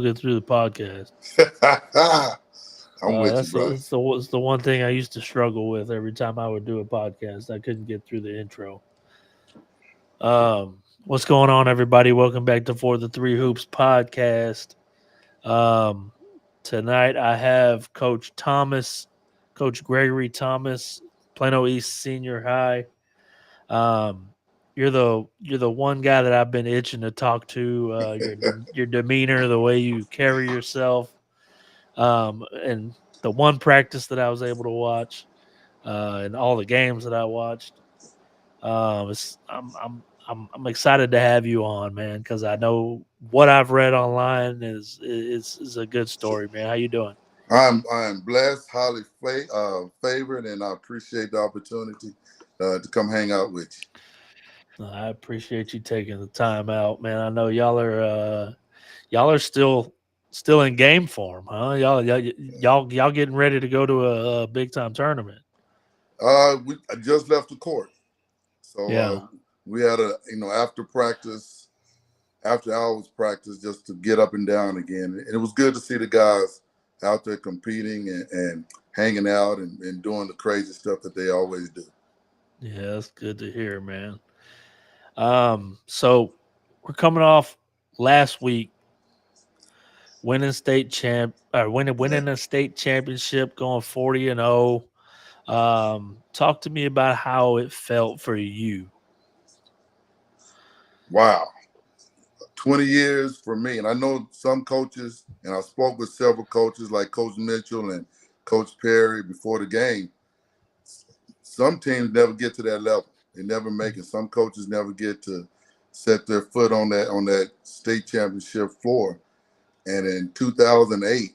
get through the podcast. I'm with you, That's bro. it's the one thing I used to struggle with every time I would do a podcast. I couldn't get through the intro. What's going on, everybody? Welcome back to For the Three Hoops podcast. Um, Tonight I have Coach Thomas, Coach Gregory Thomas, Plano East Senior High. Um, you're the one guy that I've been itching to talk to. Your demeanor, the way you carry yourself, and the one practice that I was able to watch, and all the games that I watched. I'm excited to have you on, man, because I know what I've read online is a good story, man. How you doing? I'm blessed, highly favored, and I appreciate the opportunity to come hang out with I appreciate you taking the time out, man. I know y'all are still in game form, huh? Y'all getting ready to go to a big time tournament. you. I just left the court, so Yeah. we had a after practice, after hours practice, just to get up and down again, and it was good to see the guys out there competing and hanging out and doing the crazy stuff that they always do. Yeah, that's good to hear, man. So we're coming off last week winning a state championship, going 40-0. Talk to me about how it felt for you. Wow. 20 years for me. And I know some coaches, and I spoke with several coaches like Coach Mitchell and Coach Perry before the game. Some teams never get to that level. They never make it. Some coaches never get to set their foot on that state championship floor. And in 2008,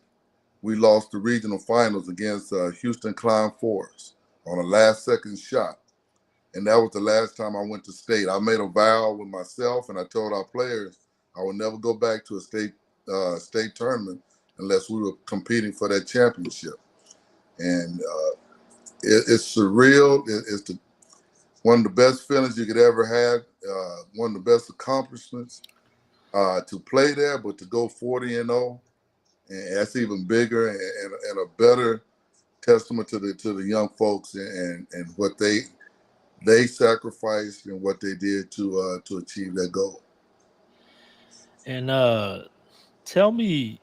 we lost the regional finals against Houston Clown Forest on a last second shot. And that was the last time I went to state. I made a vow with myself, and I told our players I would never go back to a state tournament unless we were competing for that championship. And it's surreal. One of the best feelings you could ever have. One of the best accomplishments to play there, but to go 40-0, and that's even bigger and a better testament to the young folks and what they sacrificed and what they did to achieve that goal. And tell me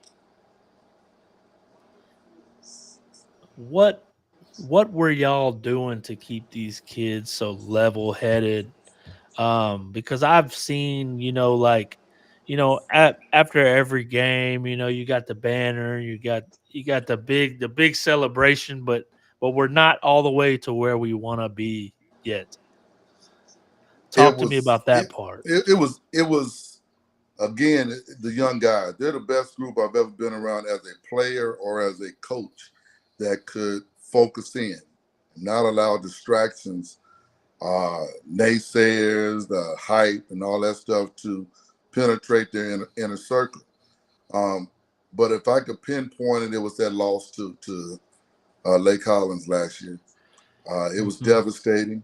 what what were y'all doing to keep these kids so level headed? Because I've seen, after every game, you got the banner, you got the big celebration, but we're not all the way to where we want to be yet. It Talk to me was about that part. it was again the young guys. They're the best group I've ever been around as a player or as a coach that could focus in, not allow distractions, naysayers, the hype, and all that stuff to penetrate their inner circle. Um, but if I could pinpoint it, it was that loss to Lake Hollins last year. It was Hmm. devastating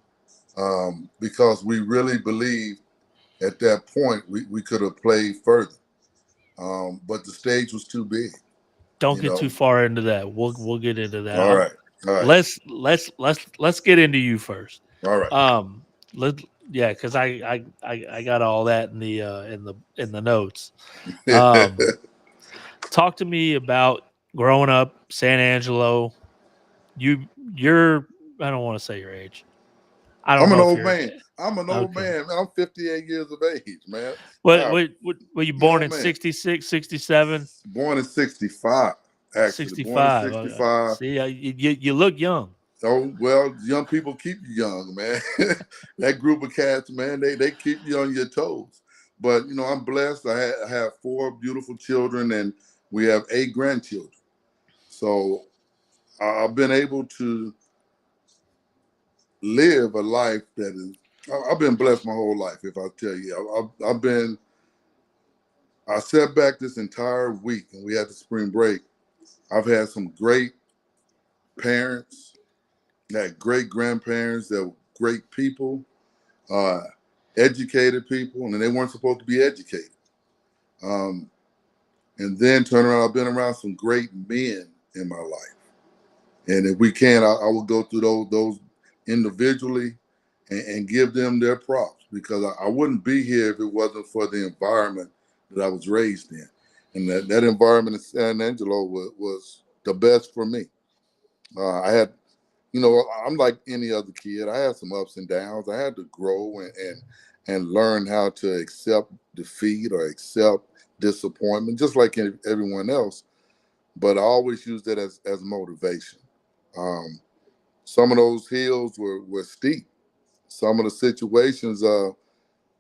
because we really believed at that point we could have played further, but the stage was too big. Don't You get too know. far into that. We'll get into that. All right, all right, Let's get into you first. all right. Um, let Yeah, because I got all that in the notes. Um, Talk to me about growing up San Angelo. You're I don't want to say your age. I don't I'm an know if old you're man. I'm an old okay. man, man. I'm 58 years of age, man. What Wow, what, what were you I'm an born old in man. 66, 67, Born in '65, actually. Born in 65? '65. See, you look young. Oh well, young people keep you young, man. That group of cats, man, they keep you on your toes. But I'm blessed. I have four beautiful children, and we have eight grandchildren. So I've been able to live a life that is. I've been blessed my whole life. If I tell you, I've been. I sat back this entire week, and we had the spring break. I've had some great parents, had great grandparents that were great people, uh, educated people, and they weren't supposed to be educated. Um, and then turn around. I've been around some great men in my life, and if we can, I will go through those individually and give them their props because I wouldn't be here if it wasn't for the environment that I was raised in, and that environment in San Angelo was the best for me. I had, I'm like any other kid. I had some ups and downs. I had to grow and learn how to accept defeat or accept disappointment, just like everyone else. But I always used that as motivation. Um, some of those hills were steep. Some of the situations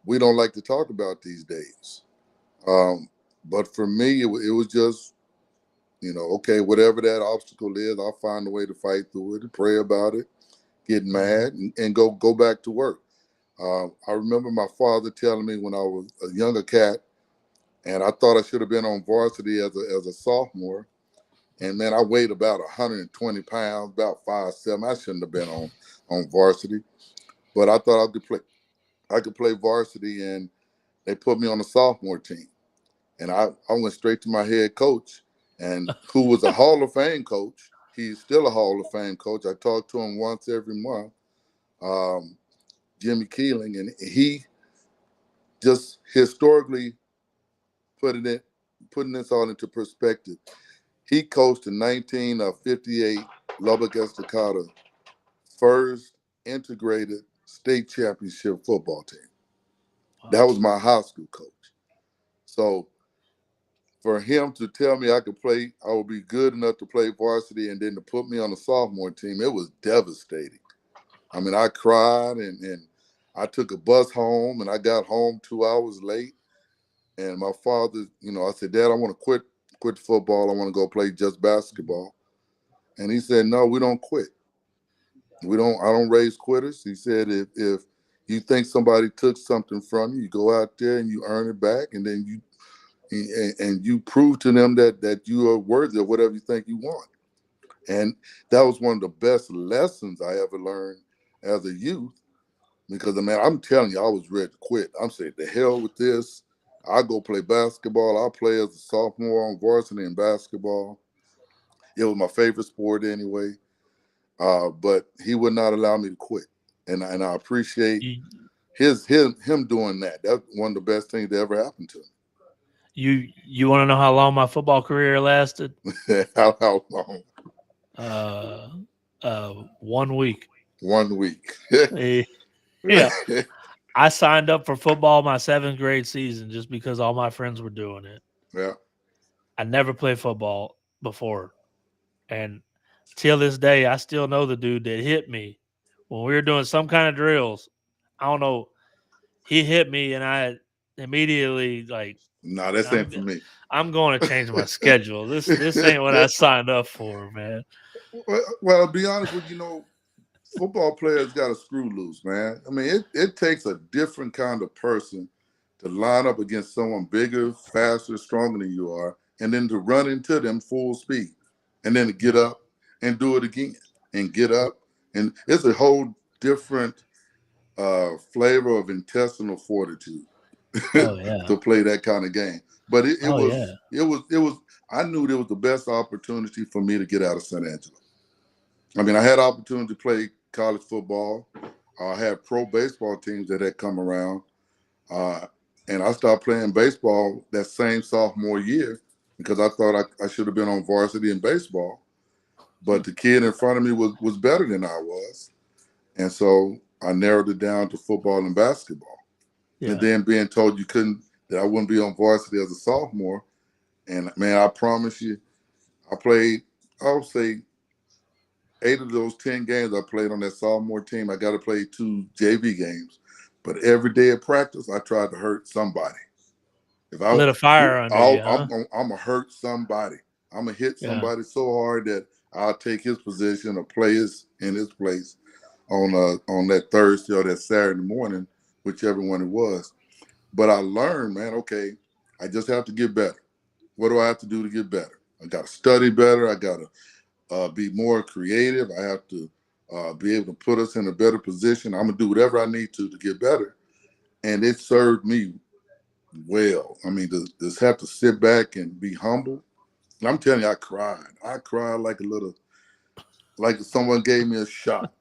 we don't like to talk about these days. Um, but for me, it was just, okay, whatever that obstacle is, I'll find a way to fight through it and pray about it, get Mhm. mad, and go back to work. I remember my father telling me when I was a younger cat, and I thought I should have been on varsity as a sophomore. And man, I weighed about 120 pounds, about 5'7". I shouldn't have been on varsity, but I thought I could play varsity, and they put me on the sophomore team. And I went straight to my head coach, and who was a Hall of Fame coach. He's still a Hall of Fame coach. I talk to him once every month, um, Jimmy Keeling, and he just historically putting it putting this all into perspective. He coached the 1958 Lubbock Estacada first integrated state championship football team. That Wow. was my high school coach. So for him to tell me I would be good enough to play varsity and then to put me on the sophomore team, it was devastating. I mean, I cried and I took a bus home and I got home 2 hours late. And my father, I said, Dad, I want to quit football. I want to go play just basketball. And he said, No, we don't quit. I don't raise quitters. He said, if you think somebody took something from you, you go out there and you earn it back, and then and you prove to them that you are worthy of whatever you think you want. And that was one of the best lessons I ever learned as a youth. Because man, I'm telling you, I was ready to quit. I'm saying, the hell with this. I go play basketball. I play as a sophomore on varsity in basketball. It was my favorite sport anyway. But he would not allow me to quit, and I appreciate You him doing that. That's one of the best things that ever happened to you want to know how long my football career lasted? me. How long? Uh, 1 week. 1 week. Eh, Yeah, I signed up for football my seventh grade season just because all my friends were doing it. Yeah. I never played football before, and till this day, I still know the dude that hit me when we were doing some kind of drills. I don't know. He hit me, and I immediately like No, this ain't I'm for me. I'm going to change my schedule. This ain't what I signed up for, man. Well, to be honest with you, football players got to screw loose, man. I mean, it takes a different kind of person to line up against someone bigger, faster, stronger than you are, and then to run into them full speed, and then to get Yeah. up and do it again, and get up, and it's a whole different flavor of intestinal fortitude Oh yeah. to play that kind of game. But it, it Oh yeah. was it was it was I knew it was the best opportunity for me to get out of San Angelo. I mean, I had opportunity to play college football. I had pro baseball teams that had come around, uh, and I started playing baseball that same sophomore year because I thought I should have been on varsity in baseball. But the kid in front of me was better than I was, and so I narrowed it down to football and basketball. And Yeah. then being told that I wouldn't be on varsity as a sophomore, and man, I promise you, I played. I would say 8 of those 10 games I played on that sophomore team. I got to play 2 JV games, but every day of practice, I tried to hurt somebody. If I, Lit a fire under you, huh? I'm gonna hurt somebody. I'm gonna hit Yeah. somebody so hard that I'll take his position or play in his place on that Thursday or that Saturday morning, whichever one it was. But I learned, man. Okay, I just have to get better. What do I have to do to get better? I got to study better. I got to be more creative. I have to be able to put us in a better position. I'm gonna do whatever I need to get better, and it served me well. I mean, to just have to sit back and be humble. And I'm telling you, I cried. I cried like a little, like someone gave me a shot.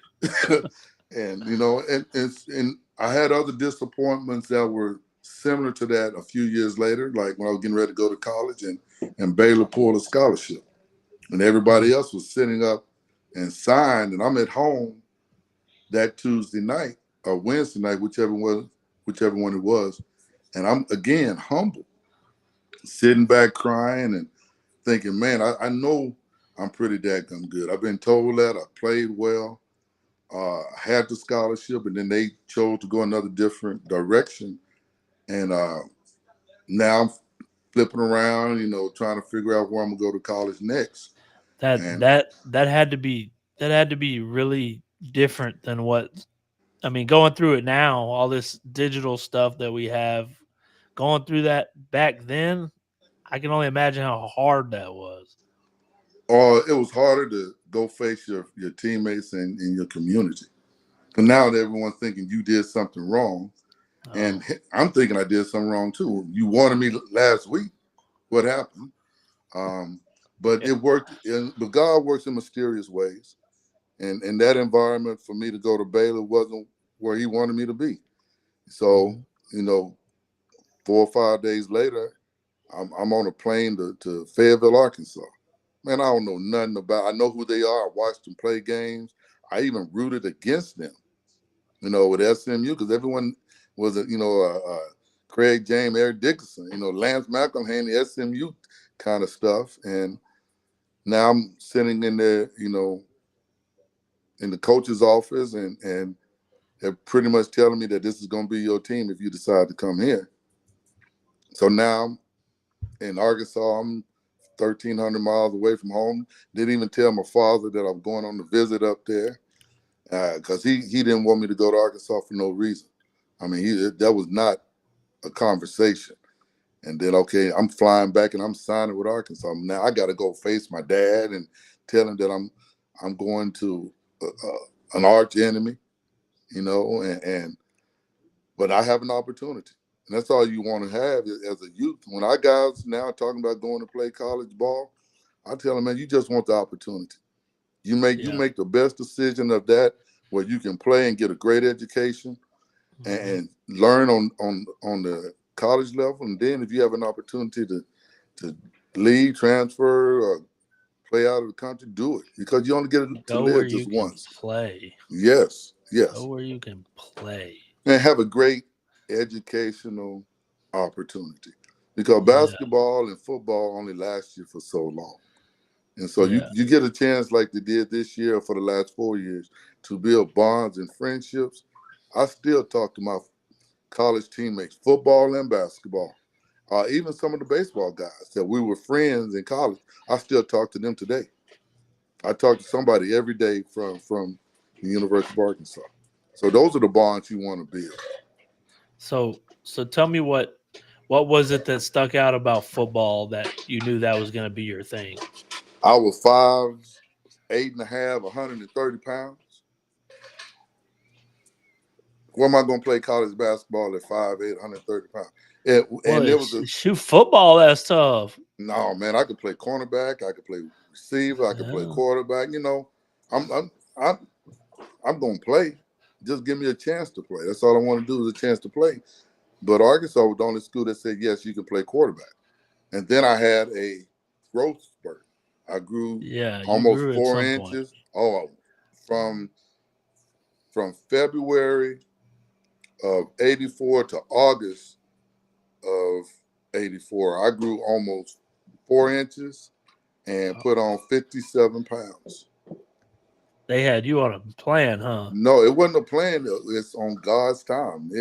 And and I had other disappointments that were similar to that a few years later, like when I was getting ready to go to college and Baylor pulled a scholarship, and everybody else was sitting up and signed, and I'm at home that Tuesday night or Wednesday night, whichever one it was, and I'm again humble, sitting back crying and thinking, man, I know I'm pretty daggum good. I've been told that I played well, had the scholarship, and then they chose to go another different direction, and now I'm flipping around, trying to figure out where I'm gonna go to college next. That And that that had to be that had to be really different than what I mean, going through it now, all this digital stuff that we have, going through that back then, I can only imagine how hard that was. or it was harder to go face your teammates and your community. But now that everyone's thinking you did something wrong, and Oh, I'm thinking I did something wrong too. You wanted me last week. What happened? Um, but yeah. it worked. But God works in mysterious ways, and in that environment, for me to go to Baylor wasn't where He wanted me to be. So Mhm. you know, 4 or 5 days later, I'm on a plane to Fayetteville, Arkansas. Man, I don't know nothing about. I know who they are. I watched them play games. I even rooted against them. With SMU because everyone was Craig James, Eric Dickerson, Lance McElhaney, SMU kind of stuff. And now I'm sitting in there, in the coach's office, and they're pretty much telling me that this is going to be your team if you decide to come here. So now I'm in Arkansas. I'm 1,300 miles away from home. Didn't even tell my father that I'm going on a visit up there because he didn't want me to go to Arkansas for no reason. I mean, that was not a conversation. And then, okay, I'm flying back and I'm signing with Arkansas. Now I got to go face my dad and tell him that I'm going to an arch enemy, and but I have an opportunity. And that's all you want to have as a youth. When our guys now talking about going to play college ball, I tell them, man, you just want the opportunity. You Yeah. make the best decision of that where you can play and get a great education Mhm. and learn on the college level. And then if you have an opportunity to leave, transfer, or play out of the country, do it because you only get to Go where live you just can once. play. Yes, Go yes, where you can play. and have a great educational opportunity because Yeah. basketball and football only last you for so long. And so you, Yeah. you get a chance like they did this year for the last 4 years to build bonds and friendships. I still talk to my college teammates, football and basketball. Even some of the baseball guys that we were friends in college, I still talk to them today. I talk to somebody every day from the University of Arkansas. So those are the bonds you want to build. So tell me what was it that stuck out about football that you knew that was going to be your thing? I was 5'8.5", 130 pounds. Where am I going to play college basketball at 5'8", 130 pounds? Well, And there was shoot football. That's tough. no, man, I could play cornerback, I could play receiver, I could play Yeah. quarterback. I'm I'm I'm I'm gonna play. Just give me a chance to play. That's all I want to do is a chance to play. But Arkansas was the only school that said yes, you can play quarterback. And then I had a growth spurt. I grew Yeah. You almost grew at four some point. inches. Oh, from from February of '84 to August of '84, I grew almost 4 inches and put on 57 pounds. They had you on a plan, huh? No, it wasn't a plan. It's on God's time.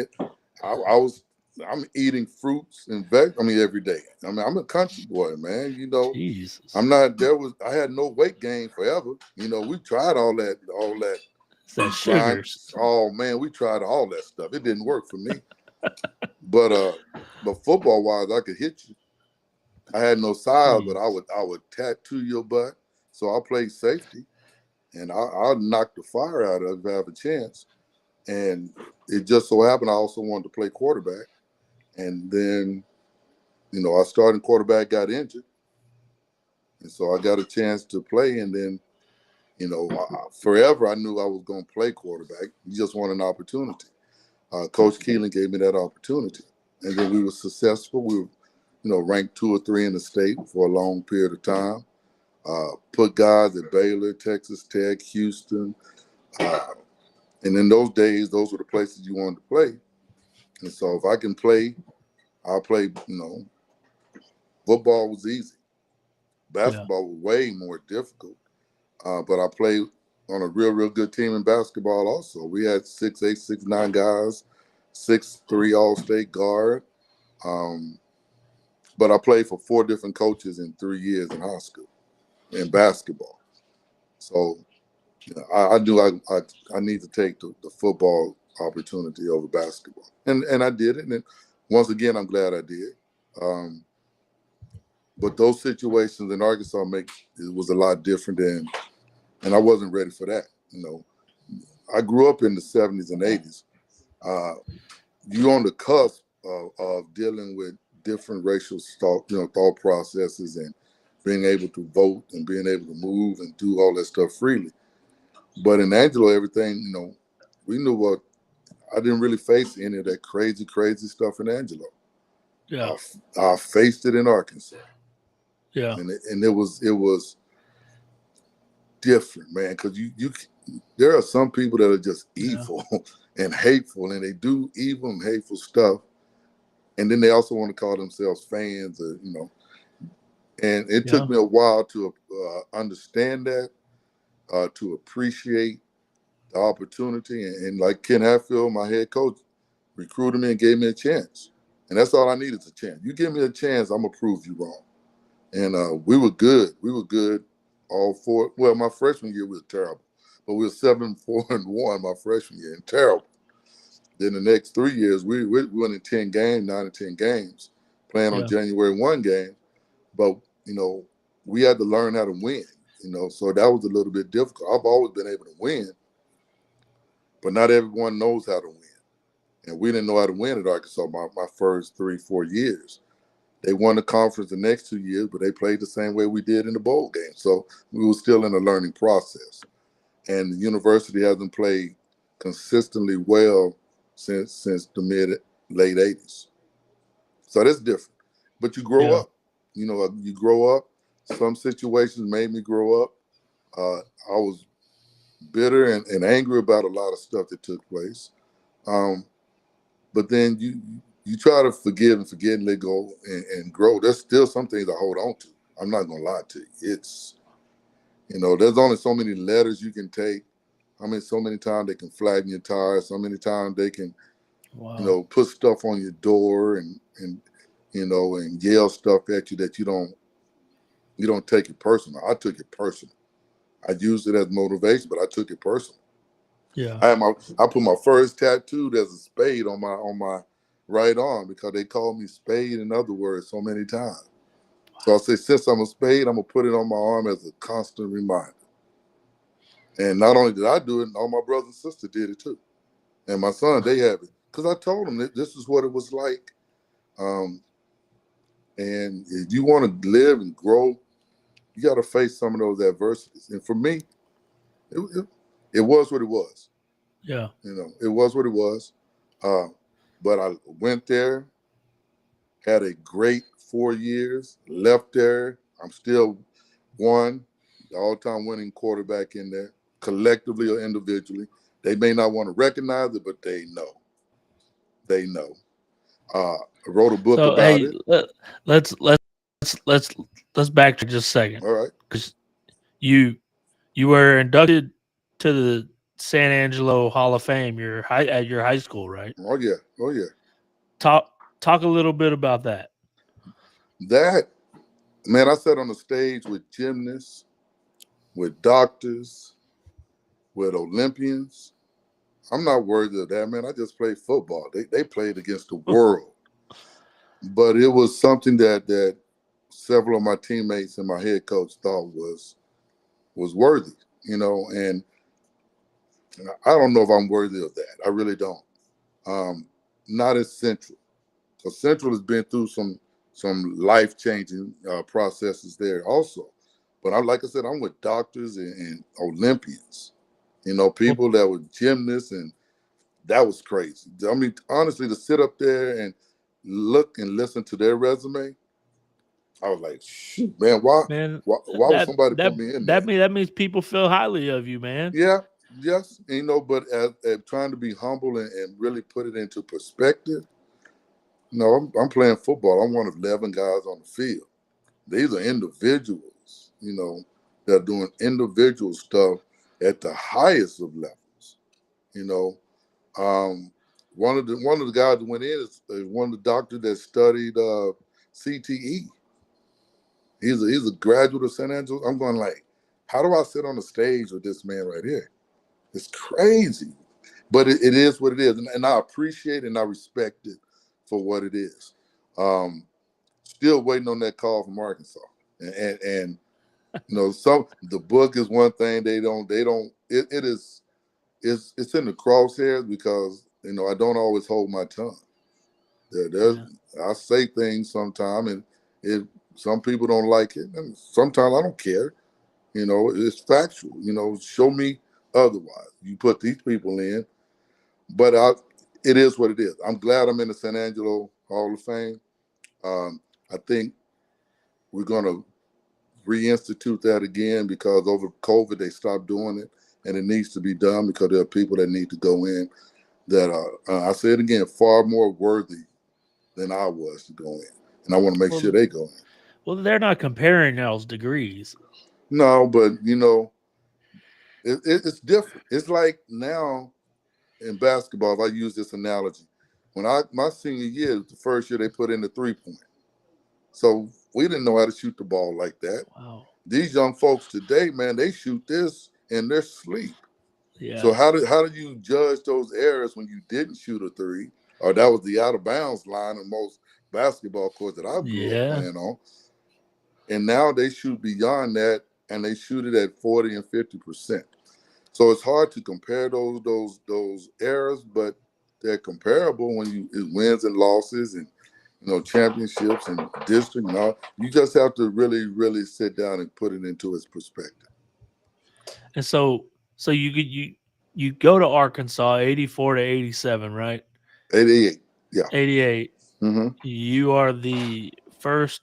I was, I'm eating fruits and veg. I mean, every day. I mean, I'm a country boy, man. Jesus. I'm not. I had no weight gain forever. We tried all that It's that grind. sugars. Oh man, we tried all that stuff. It didn't work for me. But football wise, I could hit you. I had no size, but I Jeez. would tattoo your butt. So I played safety, and I'll knock the fire out of it if I have a chance. And it just so happened I also wanted to play quarterback. And then, our starting quarterback got injured. And so I got a chance to play. And then, forever I knew I was going to play quarterback. You just want an opportunity. Coach Keelan gave me that opportunity. And then we were successful. We were, ranked 2 or 3 in the state for a long period of time. Put guys at Baylor, Texas Tech, Houston. And in those days, those were the places you wanted to play. And so if I can play, I'll play, football was easy. Yeah. Basketball was way more difficult. But I played on a real, real good team in basketball also. We had 6'8", 6'9" guys, 6'3" all-state guard. But I played for 4 different coaches in 3 years in high school in basketball. So I knew I need to take the football opportunity over basketball. And I did it. And once again, I'm glad I did. But those situations in Arkansas it was a lot different and I wasn't ready for that. I grew up in the 70s and 80s. You're on the cusp of dealing with different racial thought processes and being able to vote and being able to move and do all that stuff freely. But in Angelo, everything, we knew what I didn't really face any of that crazy, crazy stuff in Angelo. Yeah. I faced it in Arkansas. Yeah. And it was different, man, because there are some people that are just evil and hateful, and they do evil and hateful stuff, and then they also want to call themselves fans, And it took me a while to understand that, to appreciate the opportunity, and like Ken Hatfield, my head coach, recruited me and gave me a chance, and that's all I needed, is a chance. You give me a chance, I'm gonna prove you wrong. And we were good. We were good all 4. Well, my freshman year was terrible, but we were 7-4-1 my freshman year, and terrible. Then the next 3 years, we went in 10 games, 9 or 10 games, playing on January 1 game. But, we had to learn how to win, so that was a little bit difficult. I've always been able to win, but not everyone knows how to win. And we didn't know how to win at Arkansas my first 3-4 years. They won the conference the next 2 years, but they played the same way we did in the bowl game. So we were still in a learning process. And the university hasn't played consistently well since the late 80s. So that's different. But you grow up. You grow up. Some situations made me grow up. I was bitter and angry about a lot of stuff that took place. But then you try to forgive and forget and let go and grow. There's still some things I hold on to. I'm not gonna lie to you. It's there's only so many letters you can take. So many times they can flatten your tires. So many times they can, put stuff on your door and yell stuff at you that you don't take it personal. I took it personal. I used it as motivation, but I took it personal. Yeah. I put my first tattoo. There's a spade on my right arm because they called me Spade in other words so many times. So I say, since I'm a Spade, I'm gonna put it on my arm as a constant reminder. And not only did I do it, all my brothers and sisters did it too. And my son, they have it. Because I told them that this is what it was like. And if you want to live and grow, you got to face some of those adversities. And for me, it was what it was. Yeah. It was what it was. But I went there, had a great 4 years, left there. I'm still the all-time winning quarterback in there, collectively or individually. They may not want to recognize it, but they know. They know. I wrote a book So about hey, it. let's backtrack just a second, All right. because you you were inducted to the San Angelo Hall of Fame. At your high school, right? Oh yeah. Oh yeah. Talk talk a little bit about that. That, man, I sat on the stage with gymnasts, with doctors, with Olympians. I'm not worthy of that, man. I just played football. They played against the world. But it was something that several of my teammates and my head coach thought was worthy, and I don't know if I'm worthy of that. I really don't. Not as central. because Central has been through some life changing processes there also. But I'm like I said, I'm with doctors and Olympians. Well, People that were gymnasts, and that was crazy. I mean, honestly, to sit up there and look and listen to their resume, I was like, shoot, man, why, man, why would that somebody that put me in that there? means people feel highly of you, man. Yeah, yes, but as trying to be humble and really put it into perspective, I'm playing football. I'm one of 11 guys on the field. These are individuals, that are doing individual stuff at the highest of levels. You know, um, one of the guys that went in is one of the doctors that studied CTE. He's a graduate of St. Andrews. I'm going like, how do I sit on the stage with this man right here? It's crazy, but it is what it is, and I appreciate and I respect it for what it is. Um, Still waiting on that call from Arkansas, and some the book is one thing they don't it is it's in the crosshairs because I don't always hold my tongue. There's Yeah. I say things sometimes, and it some people don't like it, and sometimes I don't care. It's factual. Show me otherwise. You put these people in, but it is what it is. I'm glad I'm in the San Angelo Hall of Fame. I think we're gonna reinstitute that again because over COVID they stopped doing it, and it needs to be done because there are people that need to go in that are, I say it again, far more worthy than I was to go in, and I want to make sure Well, they go in. well, they're not comparing those degrees. No, but it's different. It's like now in basketball. If I use this analogy, when my senior year, the first year they put in the 3 point, so we didn't know how to shoot the ball like that. Wow. These young folks today, man, they shoot this in their sleep. So Yeah. how do you judge those errors when you didn't shoot a three, or that was the out of bounds line in most basketball courts that I grew up Yeah. playing on, and now they shoot beyond that and they shoot it at 40 and 50%. So it's hard to compare those errors, but they're comparable when you it wins and losses and championships and district and all. You just have to really, really sit down and put it into its perspective. And so you go to Arkansas 84 to 87, right? 88. Yeah. 88. Mm-hmm. You are the first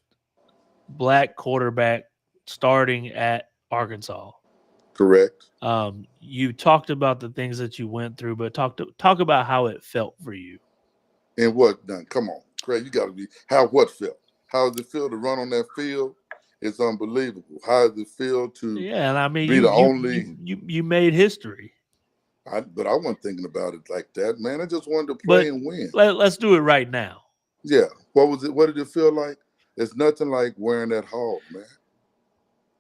black quarterback starting at Arkansas. Correct. You talked about the things that you went through, but talk about how it felt for you. And what done? Come on, Craig. You got to be how what felt. How does it feel to run on that field? It's unbelievable. How does it feel to Yeah, and I mean be you the you only? you you you made history. But I wasn't thinking about it like that, man. I just wanted to play But and win. let's do it right now. Yeah. What was it? What did it feel like? It's nothing like wearing that hog, man.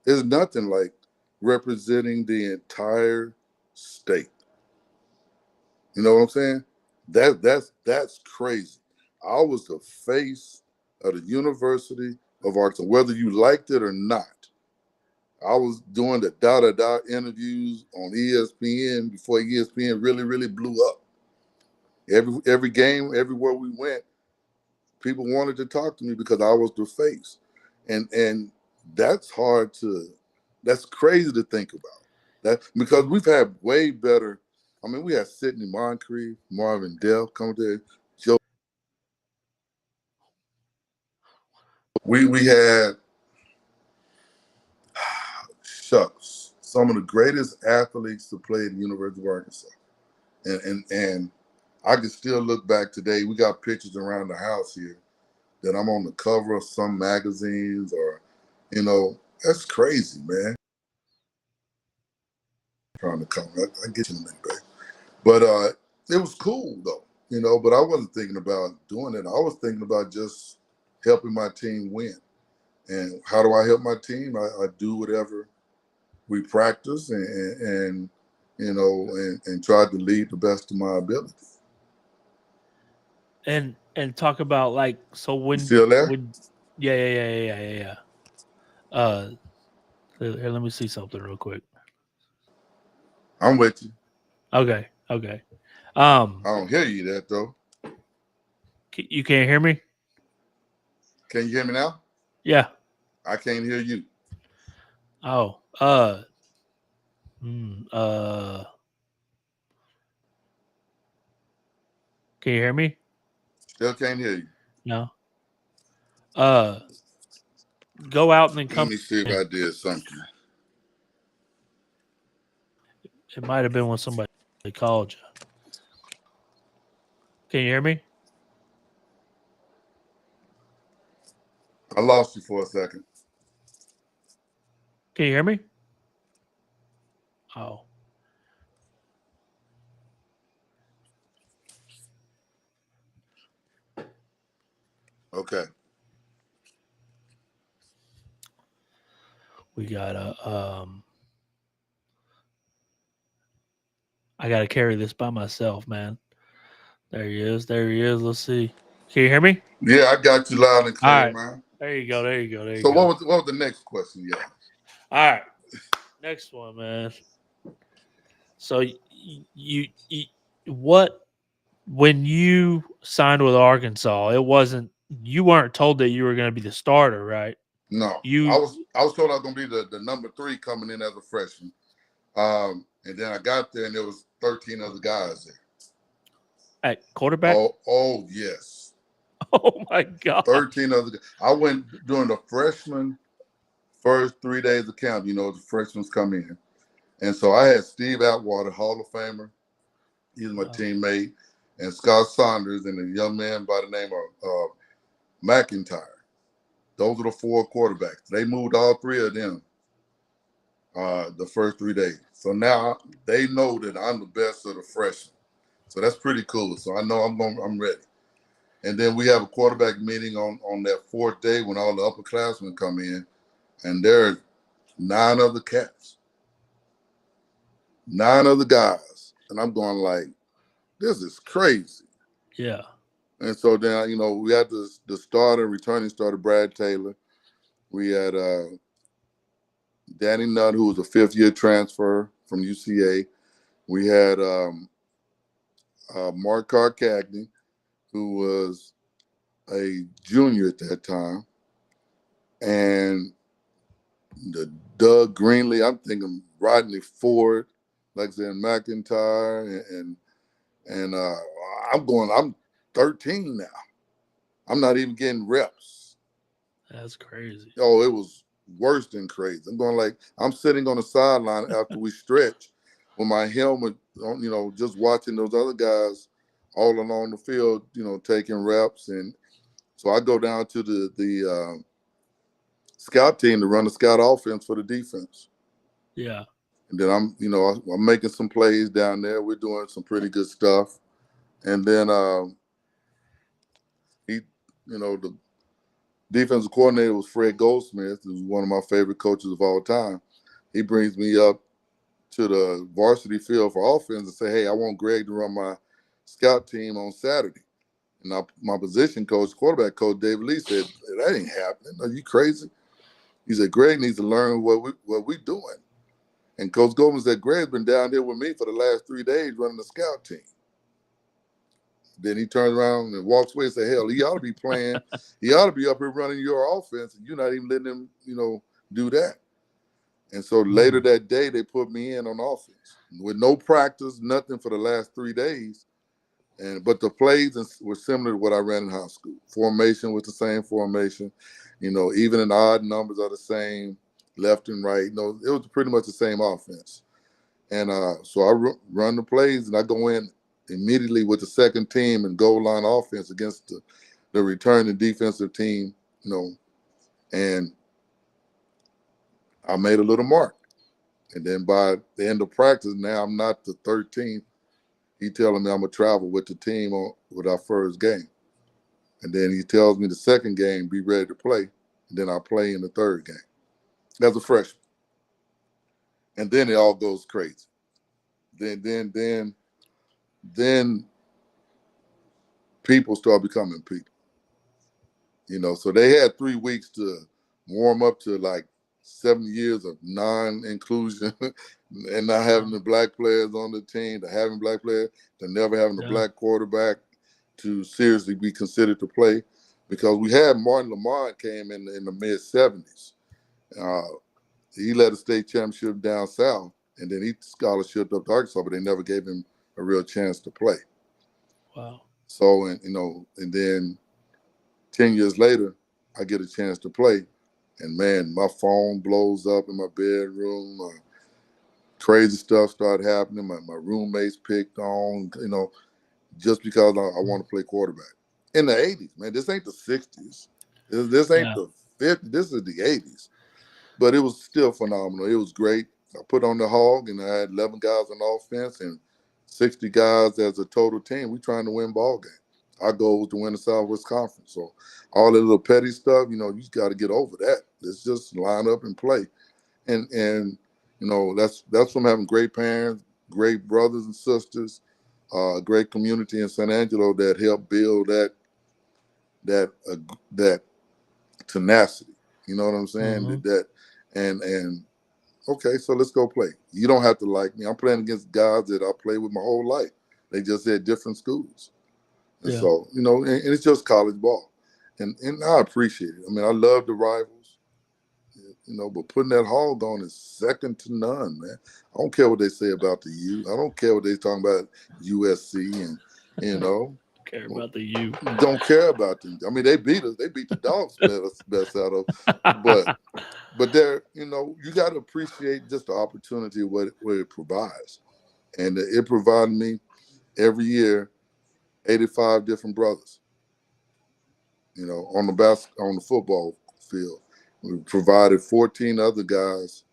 It's nothing like representing the entire state. You know what I'm saying? That's crazy. I was the face of the University of Arkansas, whether you liked it or not. I was doing the da interviews on ESPN before ESPN really, really blew up. Every game, everywhere we went, people wanted to talk to me because I was the face. And that's hard to that's crazy to think about. That because we've had way better. I mean, we had Sidney Moncrief, Marvin Dell come there. Joe. We had shucks some of the greatest athletes to play at the University of Arkansas, and I can still look back today. We got pictures around the house here that I'm on the cover of some magazines, or that's crazy, man. Trying to come, I get you in a minute, babe. But it was cool though, But I wasn't thinking about doing it. I was thinking about just helping my team win. And how do I help my team? I do whatever we practice and try to lead the best of my ability. And talk about like so You still there? when yeah. Uh here, let me see something real quick. I'm with you. Okay. I don't hear you that though. You can't hear me? Can you hear me now? Yeah. I can't hear you. Oh. Hmm, can you hear me? Still can't hear you. No. Uh, go out and then Let come me see if in. I did something. It might have been when somebody called you. Can you hear me? I lost you for a second. Can you hear me? Oh. Okay. We got I gotta carry this by myself, man. There he is. There he is. Let's see. Can you hear me? Yeah, I got you loud and All clear, right. man. There you go. There you go. There So you go. what was the next question? Yeah. All right. Next one, man. So you what when you signed with Arkansas, it wasn't you weren't told that you were going to be the starter, right? No, I You was I was told I was gonna be the number 3 coming in as a freshman. And then I got there and there was 13 other guys there. at quarterback? Oh yes. Oh my gosh. 13 other guys. I went during the freshman first 3 days of camp, the freshmen come in. And so I had Steve Atwater, Hall of Famer. He's my Wow. teammate, and Scott Saunders and a young man by the name of McIntyre. Those are the 4 quarterbacks. They moved all 3 of them the first 3 days. So now they know that I'm the best of the freshmen. So that's pretty cool. So I know I'm ready. And then we have a quarterback meeting on that 4th day when all the upperclassmen come in, and there's 9 other cats, 9 other guys, and I'm going like, this is crazy. Yeah. And so then we had the starter, returning starter Brad Taylor. We had Danny Nutt, who was a 5th-year transfer from UCA. We had Mark Carcagney, who was a junior at that time, and the Doug Greenlee. I'm thinking Rodney Ford, like I said, McIntyre, and I'm 13 now. I'm not even getting reps. That's crazy. Oh, it was worse than crazy. I'm going like I'm sitting on the sideline after we stretch with my helmet on, just watching those other guys all along the field, taking reps. And so I go down to the scout team to run the scout offense for the defense. Yeah. And then I'm making some plays down there. We're doing some pretty good stuff. And then he, the defensive coordinator was Fred Goldsmith, who's one of my favorite coaches of all time. He brings me up to the varsity field for offense and say, hey, I want Greg to run my scout team on Saturday. And my position coach, quarterback coach, David Lee said, that ain't happening. Are you crazy? He said, Greg needs to learn what we doing. And Coach Goldman said, Greg's been down here with me for the last 3 days running the scout team. Then he turns around and walks away and says, hell, he ought to be playing. He ought to be up here running your offense, and you're not even letting him, do that. And so later that day, they put me in on offense with no practice, nothing for the last 3 days. But the plays were similar to what I ran in high school. Formation was the same formation. Even and odd numbers are the same, left and right. It was pretty much the same offense. And so I run the plays, and I go in immediately with the second team and goal line offense against the returning defensive team, and I made a little mark. And then by the end of practice, now I'm not the 13th. He telling me I'm gonna travel with the team with our first game. And then he tells me the second game, be ready to play. And then I play in the third game as a freshman. And then it all goes crazy. Then people start becoming people. So they had 3 weeks to warm up to like 7 years of non-inclusion and not having the black players on the team, to having black players, to never having a Yeah. black quarterback, to seriously be considered to play. because we had Martin Lamont came in the mid '70s. Uh, he led a state championship down south, and then he scholarshiped up to Arkansas, but they never gave him a real chance to play. Wow. So, and then 10 years later, I get a chance to play, and man, my phone blows up in my bedroom. Crazy stuff started happening. My roommates picked on, just because I want to play quarterback. In the '80s, man, this ain't the '60s. This ain't Yeah. the '50s. This is the '80s. But it was still phenomenal. It was great. I put on the hog, and I had 11 guys on offense and 60 guys as a total team. We trying to win ball game. Our goal was to win the Southwest Conference. So all the little petty stuff, you got to get over that. Let's just line up and play. And that's from having great parents, great brothers and sisters, great community in San Angelo that helped build that tenacity. You know what I'm saying? Mm-hmm. And okay, so let's go play. You don't have to like me. I'm playing against guys that I played with my whole life. They just at different schools. And Yeah. so, and it's just college ball. And I appreciate it. I mean, I love the rivals, but putting that hog on is second to none, man. I don't care what they say about the U. I don't care what they talking about USC and, you know, Care about the you. don't care about them. I mean, they beat us. They beat the dogs best out of. But there, you got to appreciate just the opportunity what it provides, and it provided me every year 85 different brothers. On the football field, we provided 14 other guys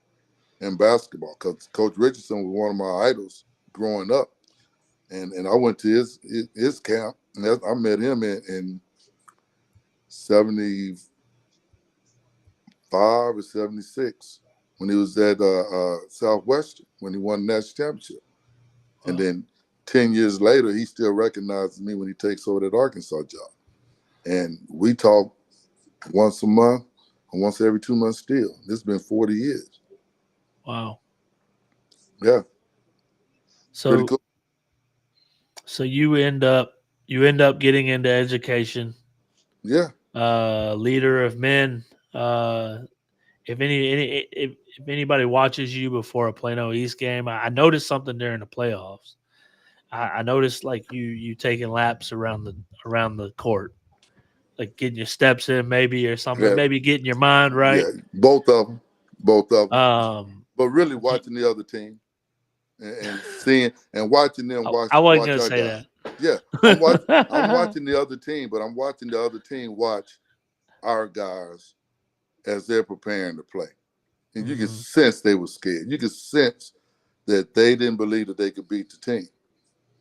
in basketball because Coach Richardson was one of my idols growing up, and I went to his camp, and I met him in 75 or 76 when he was at Southwestern when he won the national championship. And then 10 years later, he still recognizes me when he takes over that Arkansas job. And we talk once a month or once every 2 months still. This has been 40 years. Wow. Yeah, pretty So cool. so you end up getting into education. Yeah, Leader of men. Uh, if anybody watches you before a Plano East game, I noticed something during the playoffs. I noticed like you taking laps around the court, like getting your steps in maybe or something, yeah, maybe getting your mind right. yeah. Both of them. Um, But really watching the other team and seeing and watching them I wasn't watch gonna our say guys. that. Yeah, I'm watching the other team, but I'm watching the other team watch our guys as they're preparing to play. And you can Hmm. sense they were scared. You can sense that they didn't believe that they could beat the team.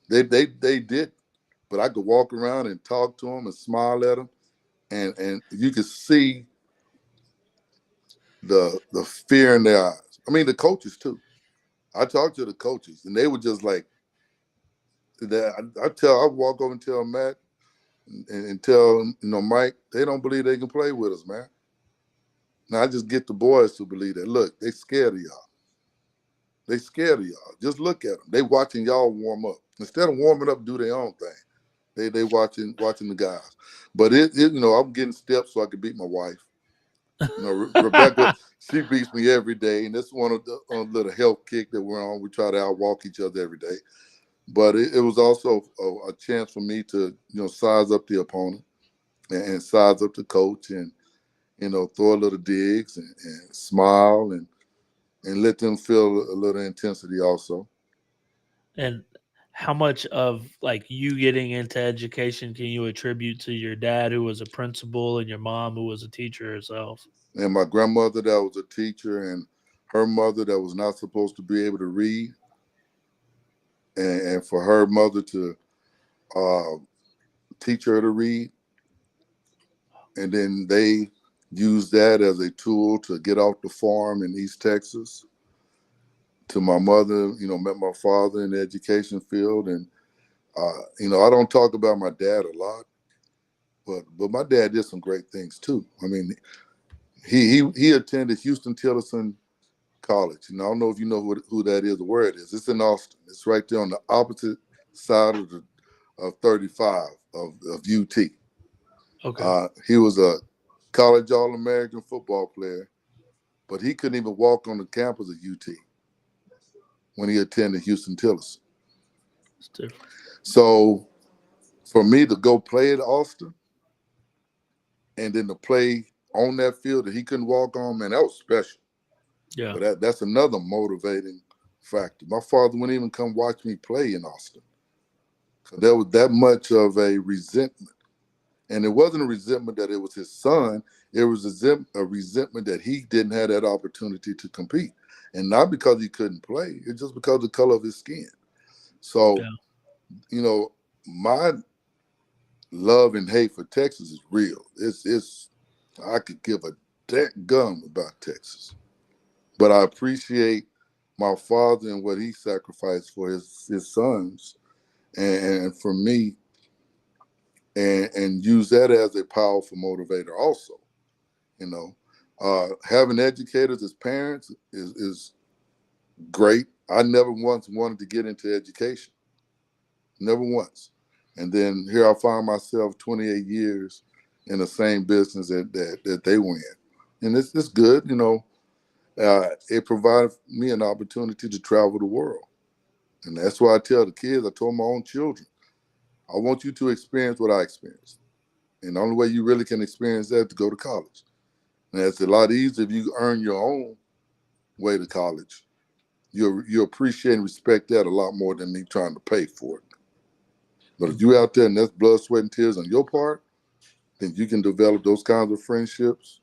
They did, but I could walk around and talk to them and smile at them, and you could see the fear in their eyes. I mean, the coaches too. I talked to the coaches, and they were just like that. I walk over and tell Matt and tell Mike, they don't believe they can play with us, man. Now I just get the boys to believe that. Look, they scared of y'all. They scared of y'all. Just look at them. They watching y'all warm up instead of warming up, do their own thing. They watching the guys. But I'm getting steps so I can beat my wife. Rebecca, she beats me every day, and that's one of the little health kick that we're on. We try to outwalk each other every day. But it was also a chance for me to size up the opponent and size up the coach and throw a little digs and smile and let them feel a little intensity also. And how much of like you getting into education can you attribute to your dad who was a principal and your mom who was a teacher herself? And my grandmother that was a teacher and her mother that was not supposed to be able to read, and for her mother to uh, teach her to read, and then they used that as a tool to get off the farm in East Texas. To my mother, met my father in the education field, and I don't talk about my dad a lot, but my dad did some great things too. I mean, he attended Houston Tillerson College, and I don't know if you know who that is or where it is. It's in Austin. It's right there on the opposite side of 35 of UT. Okay. He was a college All-American football player, but he couldn't even walk on the campus of UT when he attended Houston Tillis. It's different. So for me to go play at Austin and then to play on that field that he couldn't walk on, man, that was special. Yeah. But that's another motivating factor. My father wouldn't even come watch me play in Austin. So there was that much of a resentment. And it wasn't a resentment that it was his son. It was a resentment that he didn't have that opportunity to compete. And not because he couldn't play, it's just because of the color of his skin. So, Yeah. my love and hate for Texas is real. It's I could give a gum about Texas. But I appreciate my father and what he sacrificed for his sons and for me, and use that as a powerful motivator also. You know, having educators as parents is great. I never once wanted to get into education, never once. And then here I find myself 28 years in the same business that they were in, and it's good. It provided me an opportunity to travel the world, and that's why I tell the kids. I told my own children, I want you to experience what I experienced, and the only way you really can experience that is to go to college. And it's a lot easier if you earn your own way to college. You appreciate and respect that a lot more than me trying to pay for it. But if you out there and that's blood, sweat, and tears on your part, then you can develop those kinds of friendships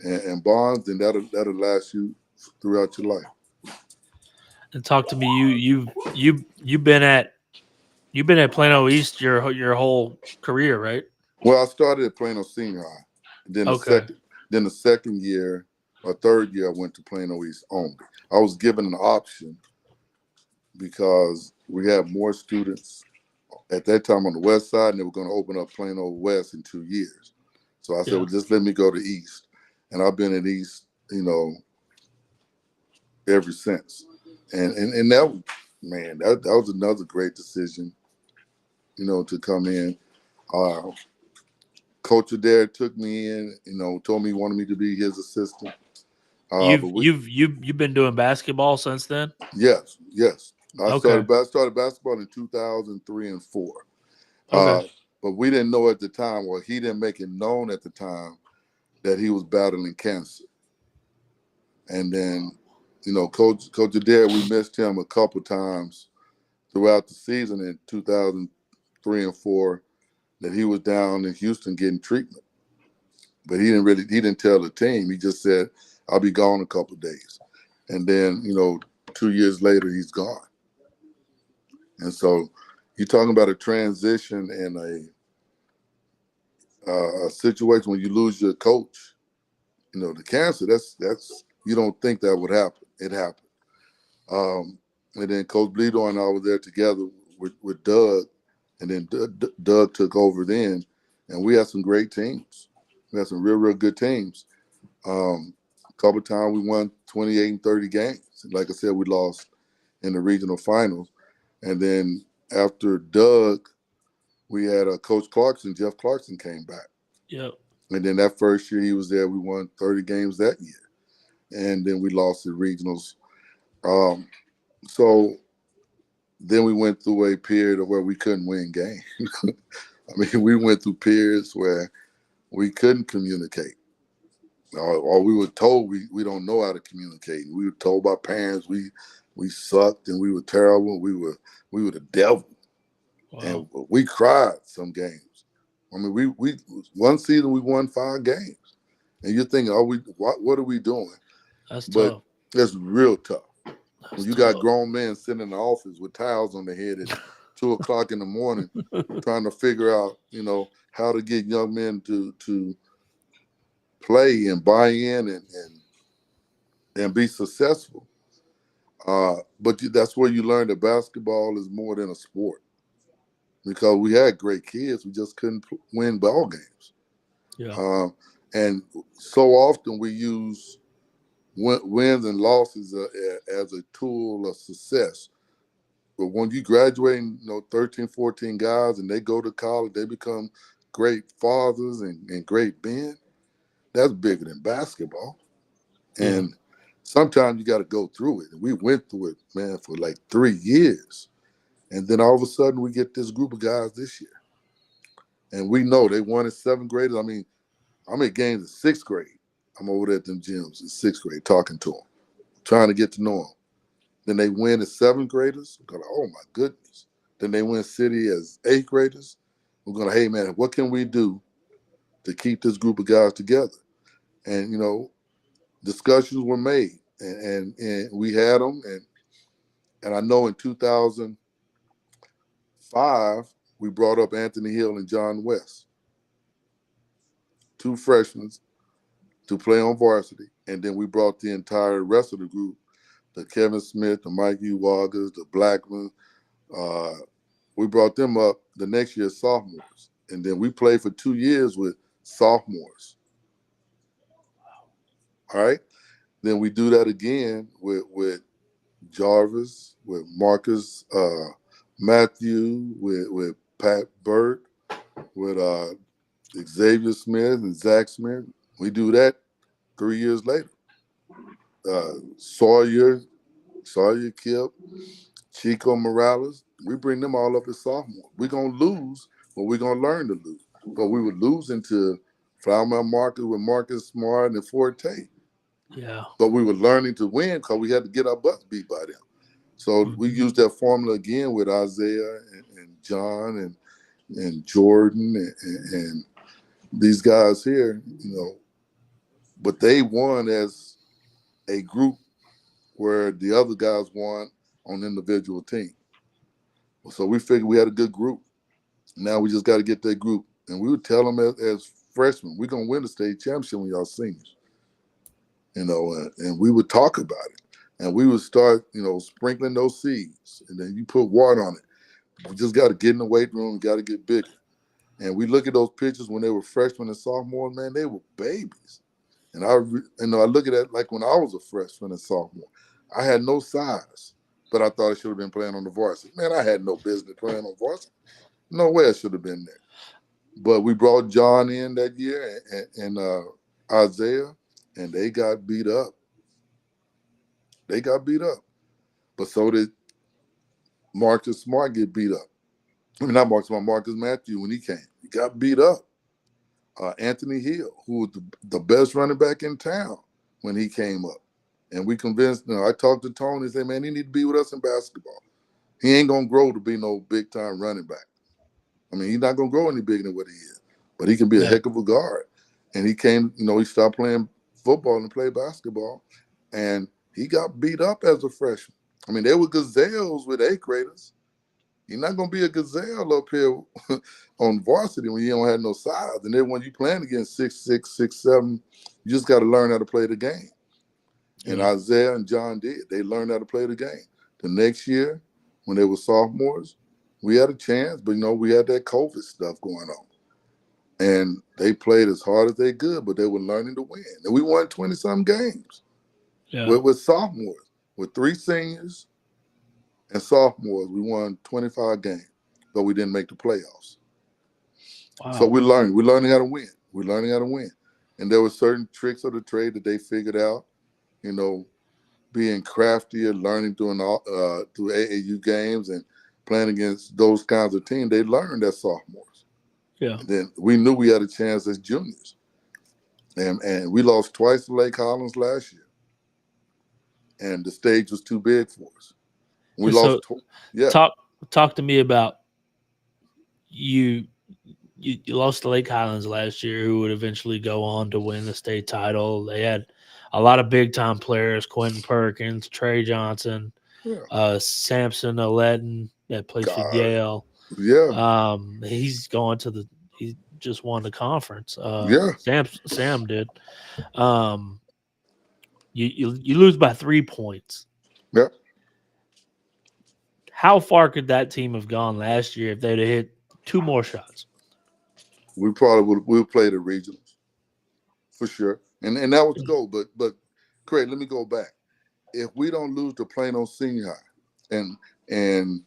and bonds, and that'll last you throughout your life. And talk to me. You've been at Plano East your whole career, right? Well, I started at Plano Senior High. Then the Okay. second then the second year or third year I went to Plano East only. I was given an option because we had more students at that time on the west side, and they were going to open up Plano West in 2 years. So I said, Yeah. well, just let me go to East. And I've been at East, ever since. And that, man, that was another great decision, to come in. Uh, Coach Adair took me in, told me he wanted me to be his assistant. But You've been doing basketball since then? yes, yes. I Okay. started basketball in 2003 and four. Okay. Uh, but we didn't know at the time, or he didn't make it known at the time, that he was battling cancer. And then, Coach Adair, we missed him a couple times throughout the season in 2003 and four, that he was down in Houston getting treatment. But he didn't tell the team. He just said, I'll be gone a couple of days. And then, 2 years later, he's gone. And so you're talking about a transition and a situation when you lose your coach. The cancer, that's you don't think that would happen. It happened. And then Coach Bledo and I were there together with Doug, and then Doug took over then, and we had some great teams. We had some real good teams. A couple of times we won 28 and 30 games. Like I said, we lost in the regional finals. And then after Doug, we had Coach Clarkson. Jeff Clarkson came back. Yep. And then that first year he was there, we won 30 games that year. And then we lost the regionals. So then we went through a period of where we couldn't win games. I mean, we went through periods where we couldn't communicate. Or we were told we don't know how to communicate. We were told by parents we sucked and we were terrible. We were the devil, and Wow. we cried some games. I mean, we one season we won 5 games, and you're thinking, what are we doing? That's But tough. it's real tough when That's you got tough. grown men sitting in the office with towels on their head at 2 o'clock in the morning, trying to figure out, how to get young men to play and buy in and be successful. But that's where you learn that basketball is more than a sport, because we had great kids, we just couldn't win ball games. Yeah. Uh, and so often we use wins and losses as a tool of success. But when you graduate, 13, 14 guys, and they go to college, they become great fathers and great men, that's bigger than basketball. Yeah. And sometimes you got to go through it. And we went through it, man, for like 3 years. And then all of a sudden we get this group of guys this year. And we know they won as seventh graders. I mean, I'm at games in sixth grade. I'm over there at them gyms in sixth grade talking to them, trying to get to know them. Then they win as seventh graders. We're going, oh my goodness. Then they win city as eighth graders. We're going, hey man, what can we do to keep this group of guys together? And discussions were made, and we had them. And I know in 2005 we brought up Anthony Hill and John West, two freshmen, to play on varsity, and then we brought the entire rest of the group, the Kevin Smith, the Mikey Waggers, the Blackman. Uh, we brought them up the next year as sophomores, and then we played for 2 years with sophomores. All right, then we do that again with Jarvis, with Marcus Matthew, with Pat Burt, with Xavier Smith and Zach Smith. We do that 3 years later. Sawyer Kip, Chico Morales, we bring them all up as sophomores. We're going to lose, but we're going to learn to lose. But we were losing to Flower Marcus with Marcus Smart and Forte. Yeah. But we were learning to win because we had to get our butts beat by them. So we Mhm. used that formula again with Isaiah and John and Jordan and these guys here, but they won as a group where the other guys won on individual team. So we figured we had a good group. Now we just got to get that group. And we would tell them as freshmen, we're going to win the state championship when y'all seniors, and we would talk about it. And we would start, sprinkling those seeds. And then you put water on it. We just got to get in the weight room. We got to get bigger. And we look at those pictures when they were freshmen and sophomores, man, they were babies. And I look at that like when I was a freshman and sophomore. I had no size, but I thought I should have been playing on the varsity. Man, I had no business playing on varsity. No way I should have been there. But we brought John in that year and Isaiah, and they got beat up. They got beat up. But so did Marcus Smart get beat up. I mean, not Marcus Smart, Marcus Matthew when he came. He got beat up. Anthony Hill, who was the best running back in town when he came up. And we convinced, I talked to Tony and said, man, he need to be with us in basketball. He ain't going to grow to be no big-time running back. I mean, he's not going to grow any bigger than what he is. But he can be a Yeah. heck of a guard. And he came, he stopped playing football and played basketball. And he got beat up as a freshman. I mean, they were gazelles with eighth graders. You're not going to be a gazelle up here on varsity when you don't have no size. And then when you playing against 6'6", 6'7", you just got to learn how to play the game. And Yeah. Isaiah and John did. They learned how to play the game. The next year, when they were sophomores, we had a chance, but, we had that COVID stuff going on. And they played as hard as they could, but they were learning to win. And we won 20-some games Yeah. with sophomores. With 3 seniors and sophomores, we won 25 games, but we didn't make the playoffs. So Wow. we're learning. We're learning how to win. We're learning how to win. And there were certain tricks of the trade that they figured out, being craftier, learning through AAU games and playing against those kinds of teams. They learned as sophomores. Yeah. And then we knew we had a chance as juniors. And we lost twice to Lake Collins last year. And the stage was too big for us. We And so lost, yeah. talk talk to me about you. You lost to Lake Highlands last year, who would eventually go on to win the state title. They had a lot of big time players: Quentin Perkins, Trey Johnson, Yeah. Samson Aledin that plays for God. Yale. Yeah. He's going to the. He just won the conference. Yeah. Sam did. Um, you lose by 3 points. Yeah. How far could that team have gone last year if they'd have hit 2 more shots? We probably would play the regionals for sure. And that was the goal. But Craig, let me go back. If we don't lose to Plano Senior High, and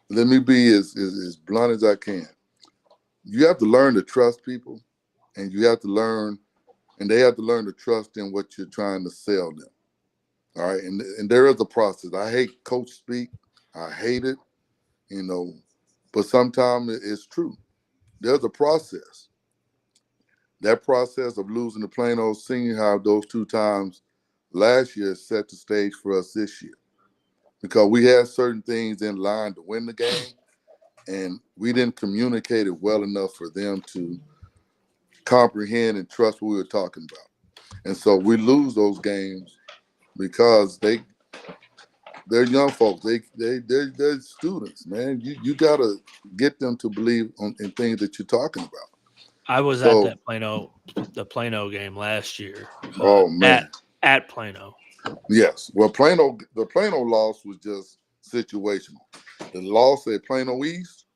let me be as blunt as I can. you have to learn to trust people, and you have to learn, and they have to learn to trust in what you're trying to sell them. All right, and there is a process. I hate coach speak. I hate it, you know, but sometimes it's true. There's a process. That process of losing to Plano Senior High those 2 times last year set the stage for us this year because we had certain things in line to win the game, and we didn't communicate it well enough for them to comprehend and trust what we were talking about. And so we lose those games because they're young folks. They're students, man. You gotta get them to believe in things that you're talking about. I was at So, that the Plano game last year. Uh, oh man, at Plano. yes. Well, the Plano loss was just situational. The loss at Plano East,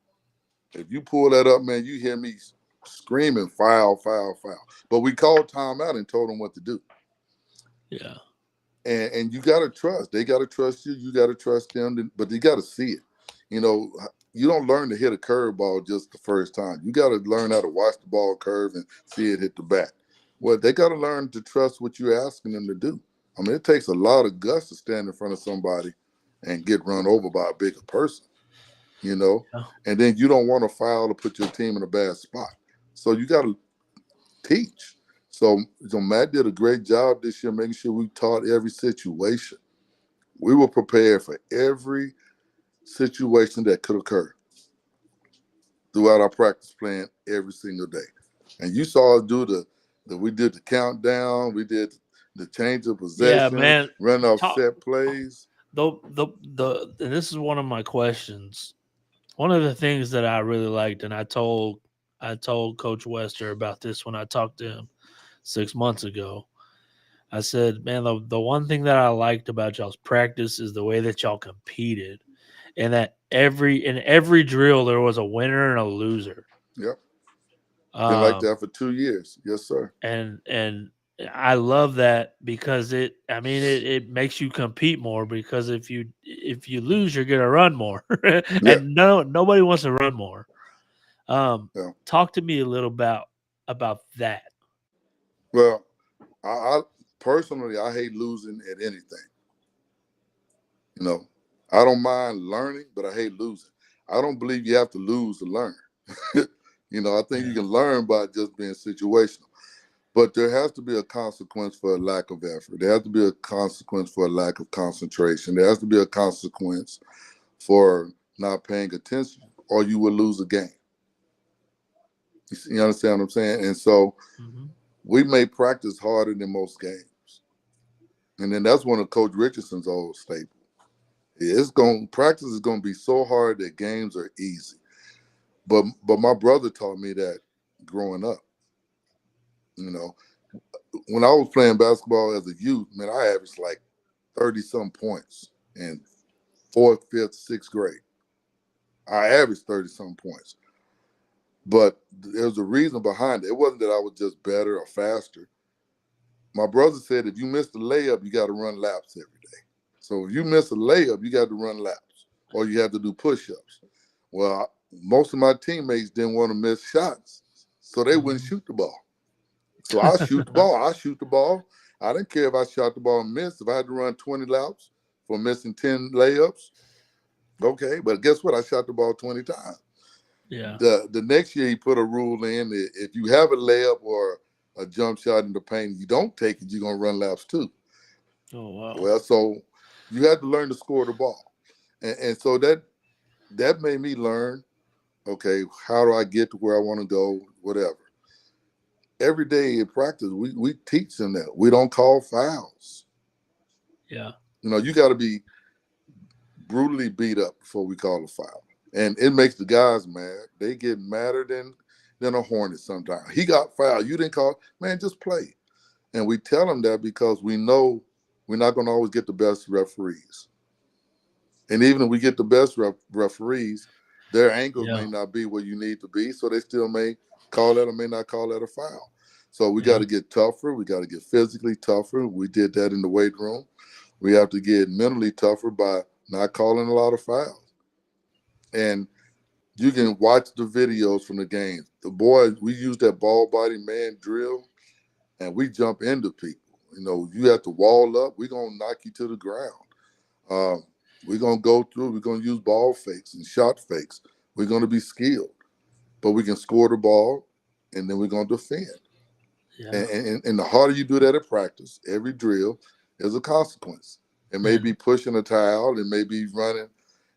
if you pull that up, man, you hear me screaming foul, foul, foul. But we called timeout and told them what to do. Yeah. And you got to trust. They got to trust you. You got to trust them. But you got to see it. You know, you don't learn to hit a curveball just the first time. You got to learn how to watch the ball curve and see it hit the bat. Well, they got to learn to trust what you're asking them to do. I mean, it takes a lot of guts to stand in front of somebody and get run over by a bigger person, you know? Yeah. And then you don't want to foul to put your team in a bad spot. So you got to teach. So Matt did a great job this year making sure we taught every situation. We were prepared for every situation that could occur throughout our practice plan every single day. And you saw us do we did the countdown, we did the change of Yeah, possession, man. run off Talk set plays. the and this is one of my questions. One of the things that I really liked, and I told Coach Wester about this when I talked to him 6 months ago. I said, man, the one thing that I liked about y'all's practice is the way that y'all competed, and that in every drill there was a winner and a loser. Yep. Been like Um, that for 2 years. Yes, sir. and I love that because it makes you compete more because if you lose you're gonna run more Yeah. and nobody wants to run more. Yeah. Talk to me a little about that. Well, I personally I hate losing at anything. You know, I don't mind learning, but I hate losing. I don't believe you have to lose to learn. I think you Yeah, can learn by just being situational. But there has to be a consequence for a lack of effort. There has to be a consequence for a lack of concentration. There has to be a consequence for not paying attention, or you will lose a game. You understand what I'm saying? And so hmm we may practice harder than most games. And then that's one of Coach Richardson's old staples. Practice is gonna be so hard that games are easy. But my brother taught me that growing up. You know, when I was playing basketball as a youth, man, I averaged like 30 some points in fourth, fifth, sixth grade. I averaged 30 some points. But there's a reason behind it. It wasn't that I was just better or faster. My brother said if you miss the layup, you got to run laps every day. So if you miss a layup, you got to run laps or you have to do push-ups. Well, most of my teammates didn't want to miss shots, so they wouldn't shoot the ball. So I shoot the ball. I shoot the ball. I didn't care if I shot the ball and missed. If I had to run 20 laps for missing 10 layups, okay. But guess what? I shot the ball 20 times. yeah. The next year he put a rule in that if you have a layup or a jump shot in the paint, you don't take it, you're gonna run laps too. Oh wow. Well, so you had to learn to score the ball, and so that made me learn. Okay, how do I get to where I want to go? Whatever. Every day in practice, we teach them that we don't call fouls. Yeah. You got to be brutally beat up before we call a foul, and it makes the guys mad. They get madder than a hornet sometimes. He got fouled. You didn't call. Man, just play. And we tell them that because we know we're not going to always get the best referees. And even if we get the best referees, their angles Yeah. may not be where you need to be, so they still may call that or may not call that a foul. So we got Yeah. to get tougher. We got to get physically tougher. We did that in the weight room. We have to get mentally tougher by not calling a lot of fouls. And You can watch the videos from the games. The boys, we use that ball body man drill, and we jump into people. You have to wall up. We're gonna knock you to the ground. Um, we're gonna go through. We're gonna use ball fakes and shot fakes. We're gonna be skilled, but we can score the ball, and then we're gonna defend. Yeah. And the harder you do that at practice, every drill is a consequence. It may And be pushing a towel. It may be running,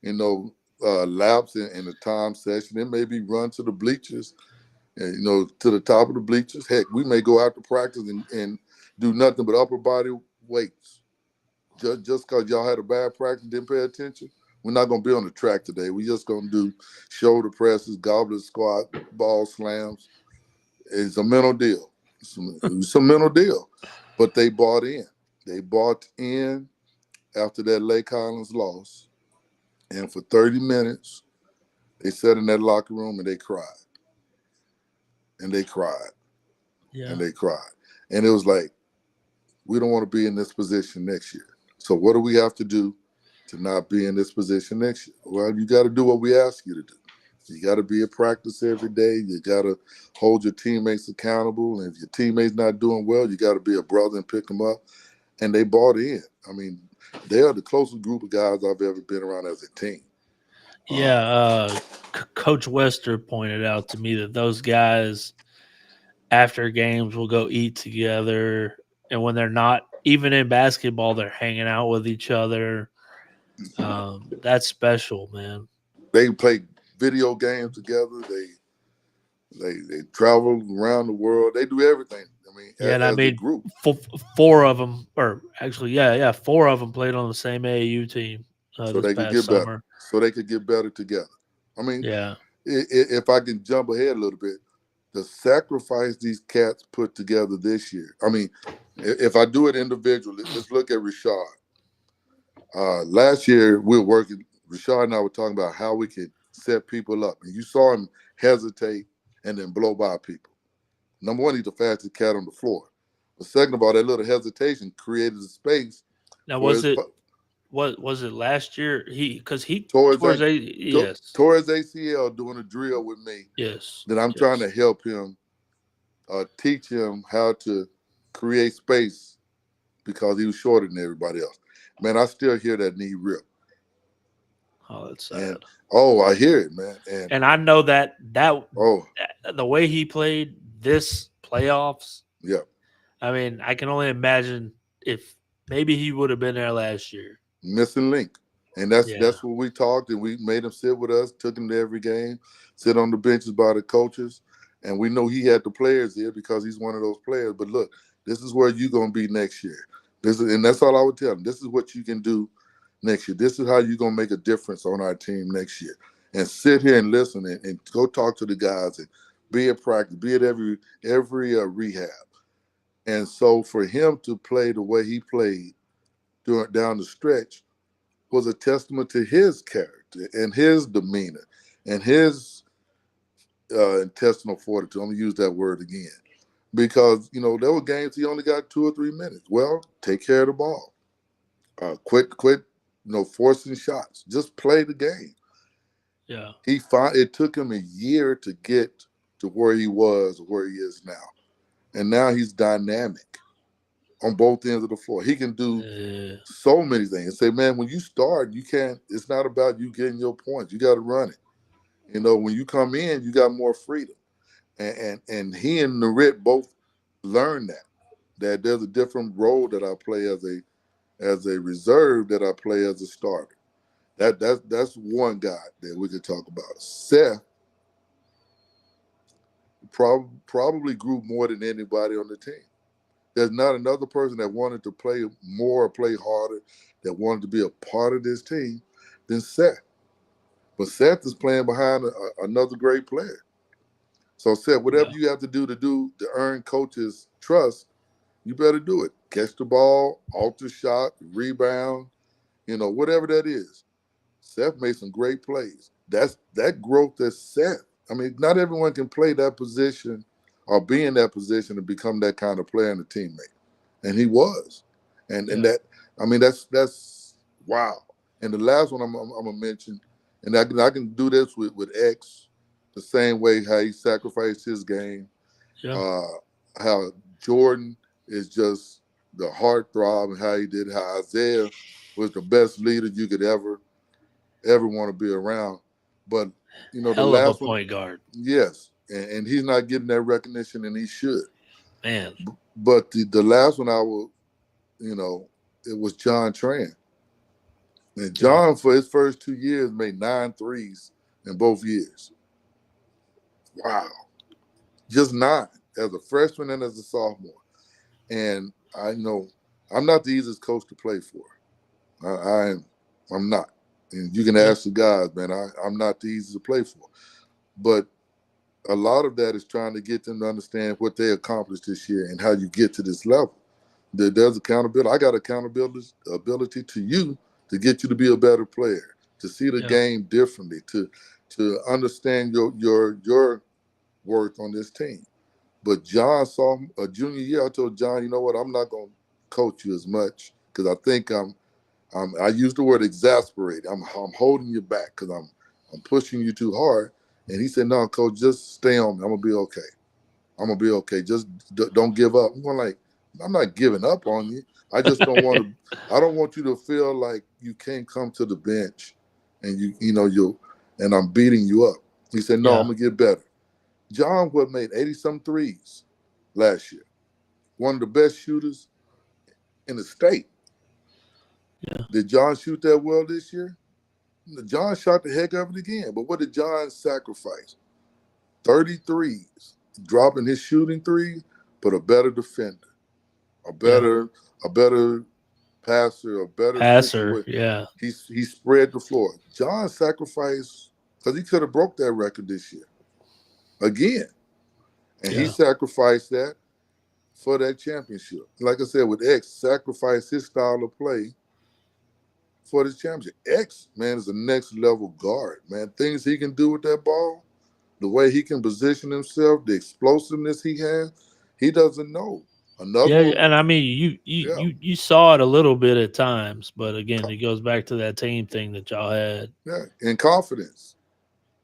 you know, laps in a time session. It may be run to the bleachers, and, to the top of the bleachers. Heck, we may go out to practice and do nothing but upper body weights. Just because y'all had a bad practice, didn't pay attention. We're not going to be on the track today. We're just going to do shoulder presses, goblet squat, ball slams. It's a mental deal. It's a mental deal. But they bought in. They bought in after that Lake Highlands loss. And for 30 minutes, they sat in that locker room and they cried. And they cried. yeah. And they cried. And it was like, we don't want to be in this position next year. So what do we have to do to not be in this position next year? Well, you got to do what we ask you to do. You got to be at practice every day. You got to hold your teammates accountable. And if your teammates not doing well, you got to be a brother and pick them up. And they bought in. I mean, they are the closest group of guys I've ever been around as a team. Yeah. Coach Wester pointed out to me that those guys after games will go eat together, and when they're not even in basketball, they're hanging out with each other. That's special, man. They play video games together. They travel around the world. They do everything. I mean, Yeah, and I as a mean, group, f- four of them, or actually, yeah, four of them played on the same AAU team so this they could past get better. summer. So they could get better together. I mean, Yeah, if I can jump ahead a little bit, the sacrifice these cats put together this year. I mean, if I do it individually, let's look at Rashad. Last year, we were working, Rashad and I were talking about how we could set people up. And you saw him hesitate and then blow by people. Number one, he's the fastest cat on the floor. But second of all, that little hesitation created a space now for was his it what was it last year? He towards towards that a yes, towards ACL doing a drill with me yes, that I'm trying yes. to help him teach him how to create space because he was shorter than everybody else. Man, I still hear that knee rip. Oh, that's And sad. oh, I hear it, man. And And I know oh, the way he played this playoffs. yeah, I mean, I can only imagine if maybe he would have been there last year. missing link. And that's Yeah, that's what we talked, and we made him sit with us, took him to every game, sit on the benches by the coaches, and we know he had the players here because he's one of those players. But look, this is where you're gonna be next year. And that's all I would tell him. This is what you can do next year. This is how you're gonna make a difference on our team next year. And sit here and listen and go talk to the guys and be at practice, be at every rehab. And so for him to play the way he played down the stretch was a testament to his character and his demeanor and his intestinal fortitude. I'm gonna use that word again because there were games he only got 2 or 3 minutes. Well, take care of the ball. Quit, forcing shots. Just play the game. yeah, It took him a year to get to where he was, where he is now, and now he's dynamic on both ends of the floor. He can do uh, so many things. Say, man, when you start, you can't. It's not about you getting your points. You got to run it. When you come in, you got more freedom. And he and Narit both learned that there's a different role that I play as a reserve that I play as a starter. That's one guy that we could talk about. Seth probably grew more than anybody on the team. There's not another person that wanted to play more or play harder, that wanted to be a part of this team than Seth. But Seth is playing behind another great player. So Seth, whatever yeah, you have to do to earn coach's trust, you better do it. Catch the ball, alter shot, rebound, whatever that is. Seth made some great plays. That's that growth that Seth. I mean, not everyone can play that position or be in that position to become that kind of player and a teammate. And he was. And yeah, that, I mean, that's wow. And the last one I'm gonna mention, And I can do this with X, the same way how he sacrificed his game. Yeah. Uh, how Jordan is just the heartthrob, and how he did. How Isaiah was the best leader you could ever want to be around. But the Hell of a last one, point guard, yes, and he's not getting that recognition, and he should. man. But the last one I will, it was John Tran. And Yeah. John, for his first 2 years, made 9 threes in both years. Wow. Just nine as a freshman and as a sophomore. And I know I'm not the easiest coach to play for. I'm not. And you can Yeah. ask the guys, man, I'm not the easiest to play for. But a lot of that is trying to get them to understand what they accomplished this year and how you get to this level. There's accountability. I got accountability ability to you to get you to be a better player, to see the Yeah. game differently, to understand your worth on this team. But John saw a junior year. I told John, you know what? I'm not going to coach you as much because I think I use the word exasperate. I'm holding you back because I'm pushing you too hard. And he said, no, coach, just stay on me. I'm gonna be okay. I'm gonna be okay. Just don't give up. I'm going like, I'm not giving up on you. I just don't want to. I don't want you to feel like you can't come to the bench, and you and I'm beating you up. He said, no, I'm Yeah. gonna get better. John Wood made 80-some threes last year. One of the best shooters in the state. Yeah. Did John shoot that well this year? John shot the heck out of it again. But what did John sacrifice? 33s, dropping his shooting threes, but a better defender, a Yeah. better, a better passer, a better Passer. situation. Yeah. He spread the floor. John sacrificed because he could have broke that record this year again, and he Yeah. sacrificed that for that championship. Like I said, with X, sacrificed his style of play for this championship. X, man, is a next level guard, man. Things he can do with that ball, the way he can position himself, the explosiveness he has, he doesn't know. Yeah, Another, and I mean, yeah, you saw it a little bit at times, but again, it goes back to that team thing that y'all had. yeah, and confidence.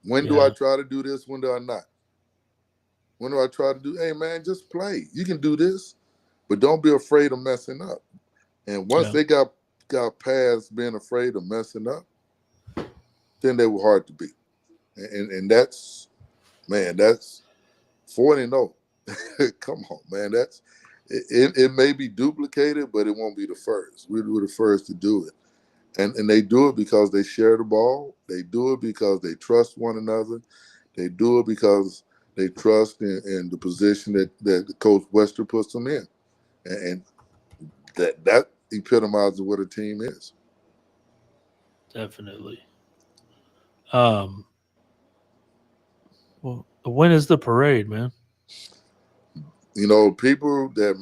When do I Yeah. try to do this? When do I not? When do I try to do? Hey, man, just play. You can do this, but don't be afraid of messing up. And once Yeah. they got past being afraid of messing up, then they were hard to beat. And that's, man, that's 40-0. Come on, man. It may be duplicated, but it won't be the first. We were the first to do it. And they do it because they share the ball. They do it because they trust one another. They do it because they trust in the position that Coach Wester puts them in. And that epitomizes what a team is. Definitely. Um. Well, when is the parade, man? People that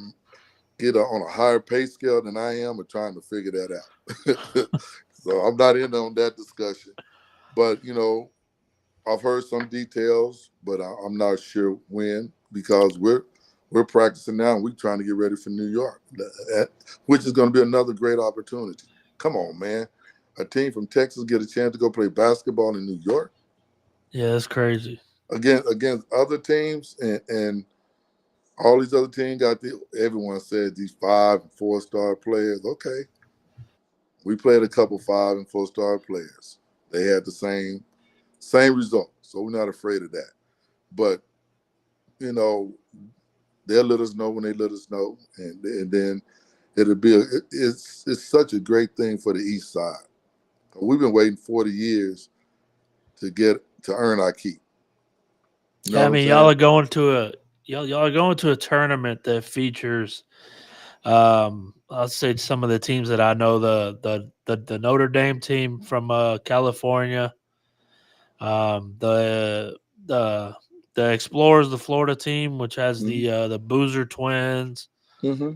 get on a higher pay scale than I am are trying to figure that out. So I'm not in on that discussion. But, I've heard some details, but I'm not sure when because we're practicing now and we're trying to get ready for New York, which is going to be another great opportunity. Come on, man. A team from Texas get a chance to go play basketball in New York Yeah, that's crazy. against other teams, and all these other teams everyone said these 5 and 4 star players. Okay, we played a couple 5 and 4 star players. They had the same result, so we're not afraid of that. But you know, they'll let us know when they let us know, and then it's such a great thing for the East Side. We've been waiting 40 years to earn our keep. You know Yeah, I what I'm mean, y'all saying? are going to y'all are going to a tournament that features I'll say some of the teams that I know, the Notre Dame team from California, the the Explorers, the Florida team, which has Mm-hmm. the Boozer twins. Mm-hmm.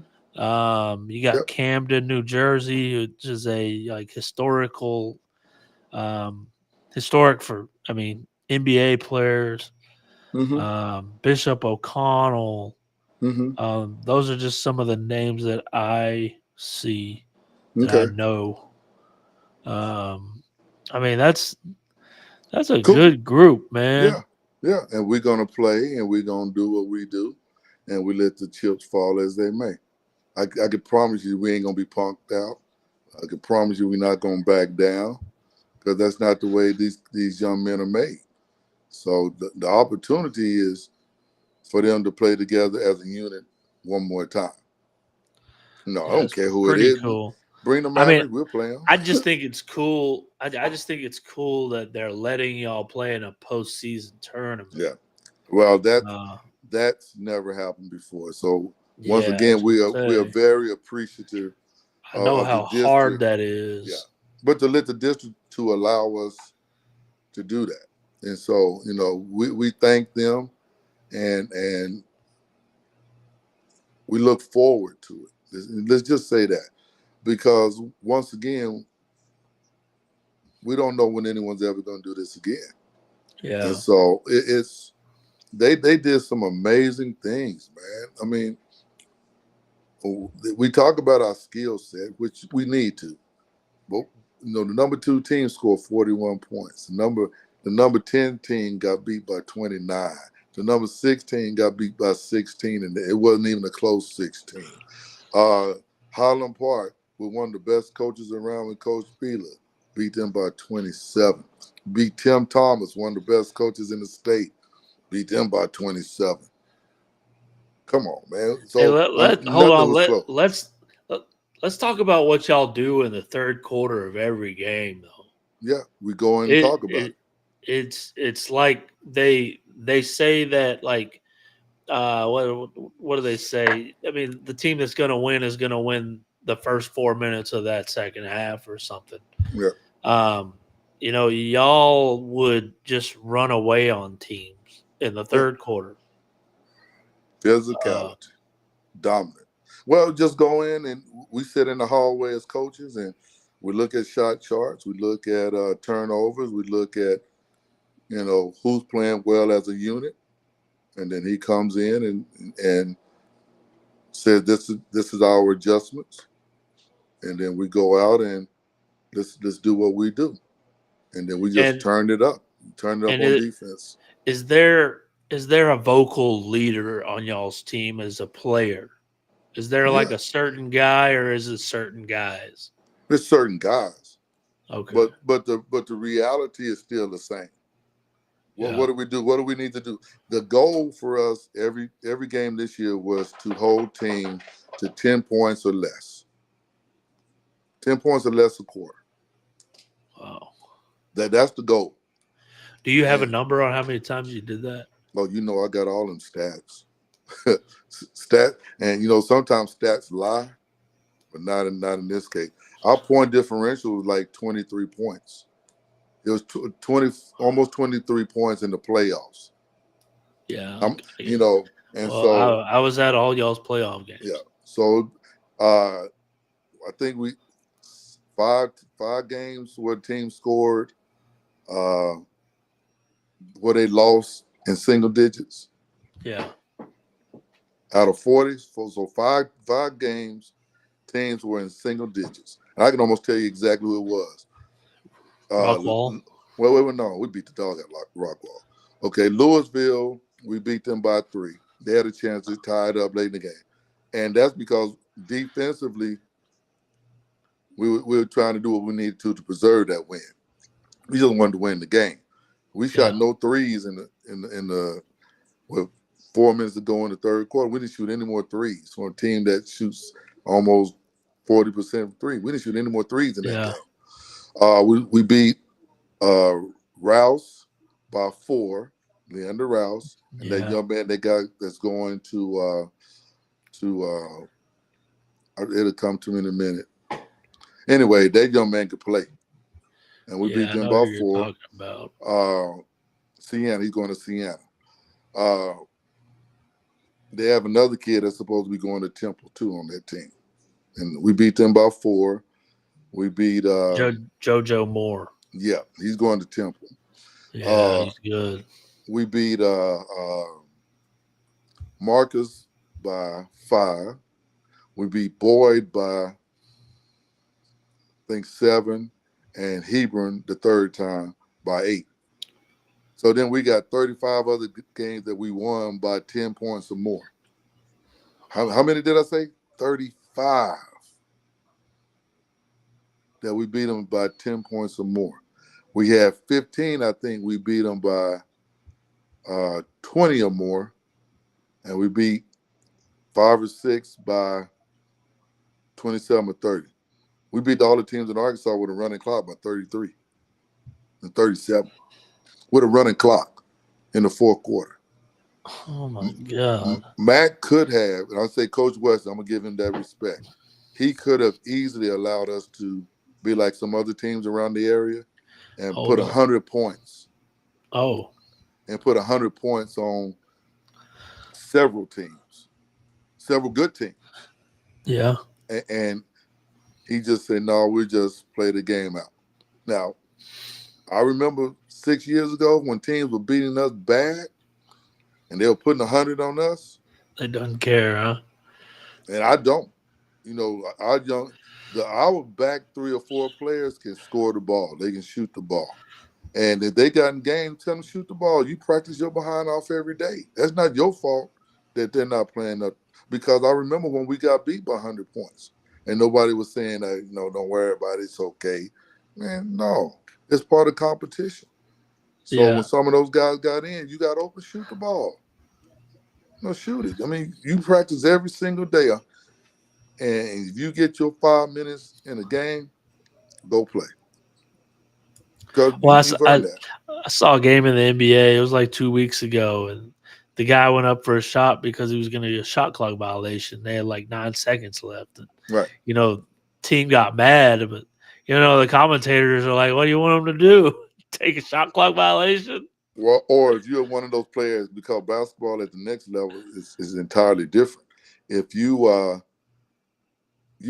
You got Yep. Camden, New Jersey, which is a like um, historic for I mean NBA players. Mm-hmm. Bishop O'Connell. Mm-hmm. Those are just some of the names that I see that I Okay. know. I mean, that's That's a Cool. good group, Yeah, man. yeah. And we're gonna play, and we're gonna do what we do, and we let the chips fall as they may. I can promise you, we ain't gonna be punked out. I can promise you, we're not gonna back down because that's not the way these young men are made. So the opportunity is for them to play together as a unit one more time. No, I Yeah, don't it's care who it pretty is. cool. Bring the I mean, Mavericks, we'll play them. I just think it's cool. I just think it's cool that they're letting y'all play in a postseason tournament. Yeah. Well, Uh, that's never happened before. So once yeah, I again, was gonna we are say. very appreciative I know of the how hard district. that Yeah, is. but to let the district to allow us to do that, and so we thank them, and we look forward to it. Let's just say that because once again, we don't know when anyone's ever going to do this again, and Yeah, so it's they did some amazing things, man. I mean, we talk about our skill set, which we need to. But the number 2 team scored 41 points. The number 10 team got beat by 29. The number 16 got beat by 16, and it wasn't even a close 16. Uh, Highland Park, with one of the best coaches around with Coach Peeler, beat them by 27. Beat Tim Thomas, one of the best coaches in the state, beat them by 27. Come on, man. hey, So let hold nothing on. was close. Let, let's talk about what y'all do in the third quarter of every game, though. Yeah, we go in and It talk about it it's like they say that like what do they say? I mean, the team that's going to win is going to win the first 4 minutes of that second half or something. it. Yeah. Um, y'all would just run away on teams in the Yeah. third quarter. Uh, Physicality, dominant. Well, just go in and we sit in the hallway as coaches and we look at shot charts, we look at turnovers, we look at who's playing well as a unit, and then he comes in and says this is our adjustments, and then we go out and let's do what we do, and then we just and turn it up and on defense. is there a vocal leader on y'all's team as a player? Is there like Yeah, a certain guy or is it certain guys? there's certain guys, Okay. but the reality is still the same. What Yeah. do we do? What do we need to do? The goal for us every game this year was to hold team to 10 points or less. 10 points or less a quarter. Wow. That's the goal. Do you have a And number on how many times you did that? I got all them stats. Stat and sometimes stats lie, but not in this case. Our point differential was like 23 points. It was 20 almost 23 points in the playoffs. Yeah. I'm Okay. you know and Well, so I was at all y'all's playoff yeah. games. So uh I think we five games where the team scored uh where they lost in single digits Yeah. out of 40. So five games teams were in single digits. And I can almost tell you exactly who it was. Rockwall. Wait, no, we beat the dog at Rockwall. Okay, Louisville, we beat them by 3. They had a chance to tie it up late in the game, and that's because defensively we were trying to do what we needed to preserve that win. We just wanted to win the game. We shot Yeah. no threes in the with 4 minutes to go in the third quarter. We didn't shoot any more threes for a team that shoots almost 40% from three. We didn't shoot any more threes in that Yeah. game. We beat uh, Rouse by 4, Leander Rouse, and that Yeah. young man they got that's going to it'll come to me in a minute. Anyway, that young man could play, and we beat Yeah. I them know who by you're 4. talking about. Siena, he's going to Siena. Uh, they have another kid that's supposed to be going to Temple too on that team, and we beat them by 4. We beat Jojo Moore. yeah, he's going to Temple. Yeah, Uh, he's good. we beat Marcus by 5. We beat Boyd by I think 7, and Hebron the third time by 8. So then we got 35 other games that we won by 10 points or more. How many did I say? 35 that we beat them by 10 points or more. We have 15, I think we beat them by 20 or more. And we beat 5 or 6 by 27 or 30. We beat all the teams in Arkansas with a running clock by 33 and 37 with a running clock in the fourth quarter. Oh my God. Matt could have, and I say Coach West, I'm going to give him that respect. He could have easily allowed us to be like some other teams around the area and put Hold up. 100 points Oh, and put 100 points on several teams, several good teams. yeah. And he just said, no, we just play the game out. Now, I remember 6 years ago when teams were beating us bad and they were putting 100 on us, They don't care, huh? and I don't. You know, our back 3 or 4 players can score the ball. They can shoot the ball. And if they got in game, tell them shoot the ball. You practice your behind off every day. That's not your fault that they're not playing up. Because I remember when we got beat by 100 points and nobody was saying that, don't worry about it. It's okay. Man, no. It's part of competition. So Yeah. when some of those guys got in, you got open, shoot the ball. No, shoot it. I mean, you practice every single day. And if you get your 5 minutes in a game, go play. Because Well, you've earned that. I saw a game in the NBA. It was like 2 weeks ago, and the guy went up for a shot because he was going to get a shot clock violation. They had like 9 seconds left, and Right. you know, team got mad, but the commentators are like, "What do you want him to do? Take a shot clock violation?" Well, or if you're one of those players, because basketball at the next level is entirely different. If you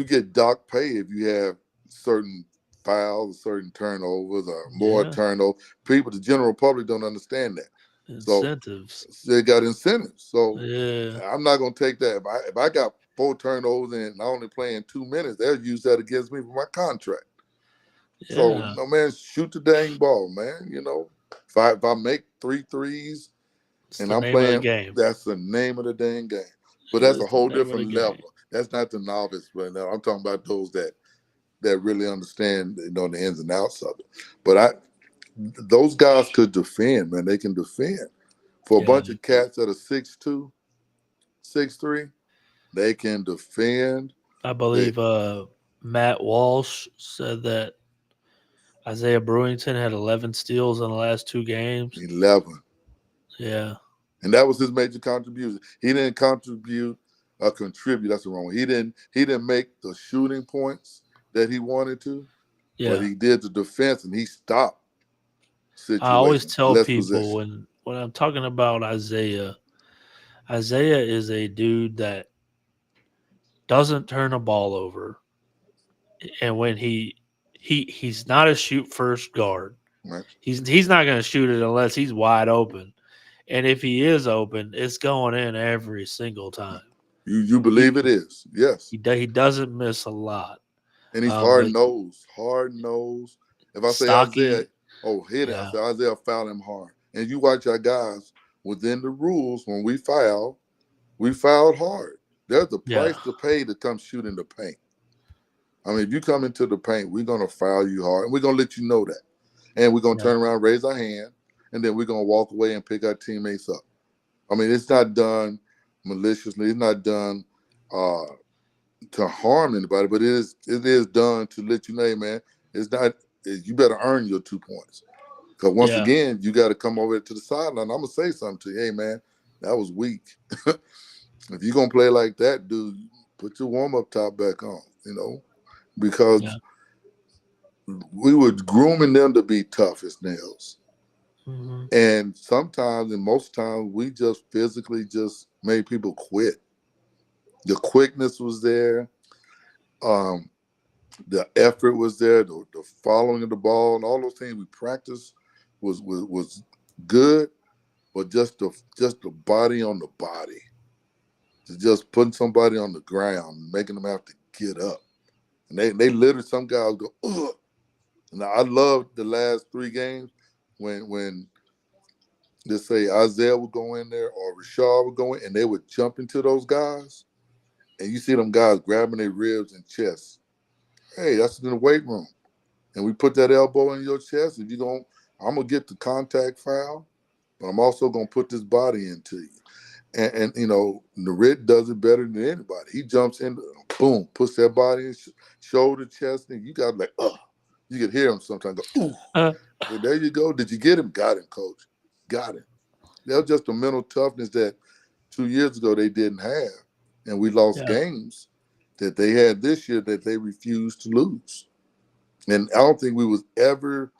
get dock pay if you have certain fouls, certain turnovers, or more Yeah, turnover. People, the general public, don't understand that. So incentives. they got incentives. So Yeah, I'm not gonna take that. If I got 4 turnovers and I only playing 2 minutes, they'll use that against me for my contract. So yeah. no, man, shoot the dang ball, man. If I make 3 threes It's and the I'm name of the playing, game. that's the name of the dang game. But that's a It's the whole name of the different game. level. That's not the novice, but now I'm talking about those that really understand, the ins and outs of it. But those guys could defend, man. They can defend. For a Yeah, bunch of cats that are 6'2", 6'3", they can defend. I They believe Matt Walsh said that Isaiah Brewington had 11 steals in the last 2 games. 11. Yeah, And that was his major contribution. He didn't contribute or contribute. That's the wrong one. He didn't make the shooting points that he wanted to, but yeah. he did the defense and he stopped I always situations, tell less people possession. when I'm talking about Isaiah, Isaiah is a dude that doesn't turn a ball over, and when he's not a shoot first guard. Right? He's not going to shoot it unless he's wide open, and if he is open, it's going in every single time. You believe it He is, yes. he doesn't miss a lot. And he's hard But nosed, hard nosed. If I say Isaiah, stocky, hit it. I yeah, say Isaiah foul him hard. And you watch our guys within the rules when we fouled hard. There's a yeah, price to pay to come shoot in the paint. I mean, if you come into the paint, we're gonna foul you hard, and we're gonna let you know that. And we're gonna yeah, turn around, raise our hand, and then we're gonna walk away and pick our teammates up. I mean, it's not done maliciously. It's not done uh, to harm anybody, but it is done to let you know, hey, man, it's not. You better earn your 2 points. Because once yeah, again, you got to come over to the sideline. I'm gonna say something to you, hey, man, that was weak. If you're gonna play like that, dude, put your warm up top back on. yeah. Because we were grooming them to be tough as nails. Hmm. And sometimes, and most times, we just physically just made people quit. The quickness was there. Um, the effort was there. The following of the ball and all those things we practiced was good. But just the body on the body, just putting somebody on the ground, making them have to get up. And they literally, some guys go, ugh. And I love the last 3 games when Let's say Isaiah would go in there or Rashard would go in, and they would jump into those guys, and you see them guys grabbing their ribs and chests. Hey, that's in the weight room, and we put that elbow in your chest. If you don't, I'm gonna get the contact foul, but I'm also gonna put this body into you. And you know, Narid does it better than anybody. He jumps in, boom, puts that body in shoulder, chest, and you got like, oh, you could hear him sometimes go, ooh. Uh, Well, there you go. Did you get him? Got him, coach. Got him. That was just a mental toughness that 2 years ago they didn't have, and we lost yeah, games that they had this year that they refused to lose. And I don't think we was ever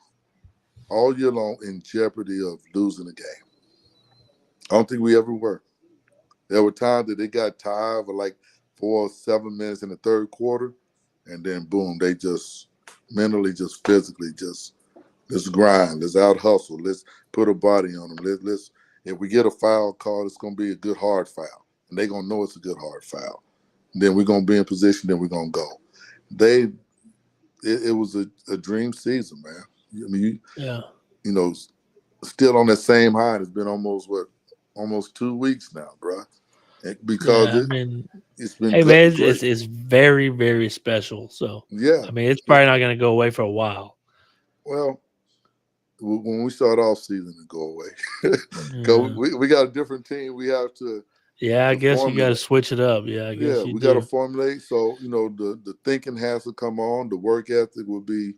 all year long in jeopardy of losing a game. I don't think we ever were. There were times that they got tired for like 4 or 7 minutes in the third quarter, and then boom, they just mentally, just physically, just let's grind, let's out hustle, let's put a body on them. Let's if we get a foul call, it's gonna be a good hard foul, and they're gonna know it's a good hard foul. Then we're gonna be in position. Then we're gonna go. They it was a dream season, man. I mean, yeah, you know, still on that same high. It's been almost 2 weeks now, bro. Because yeah. I mean, it's been hey man, great. it's very very special. So Yeah. I mean, it's It, probably not going to go away for a while. well, when we start off season to go away, because Yeah, we got a different team. We have yeah. I to guess you got to formulate. switch it up. Yeah, I Yeah, guess you we got to do. formulate. So the thinking has to come on. The work ethic will be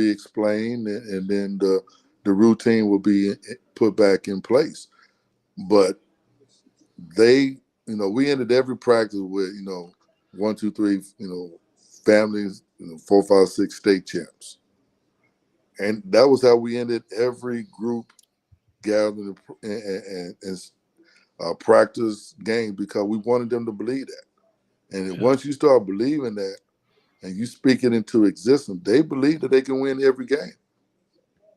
explained, and then the routine will be put back in place. But they, we ended every practice with 1, 2, 3, families, 4, 5, 6 state champs, and that was how we ended every group gathering and practice game because we wanted them to believe that. And then Yeah, once you start believing that and you speak it into existence, they believe that they can win every game.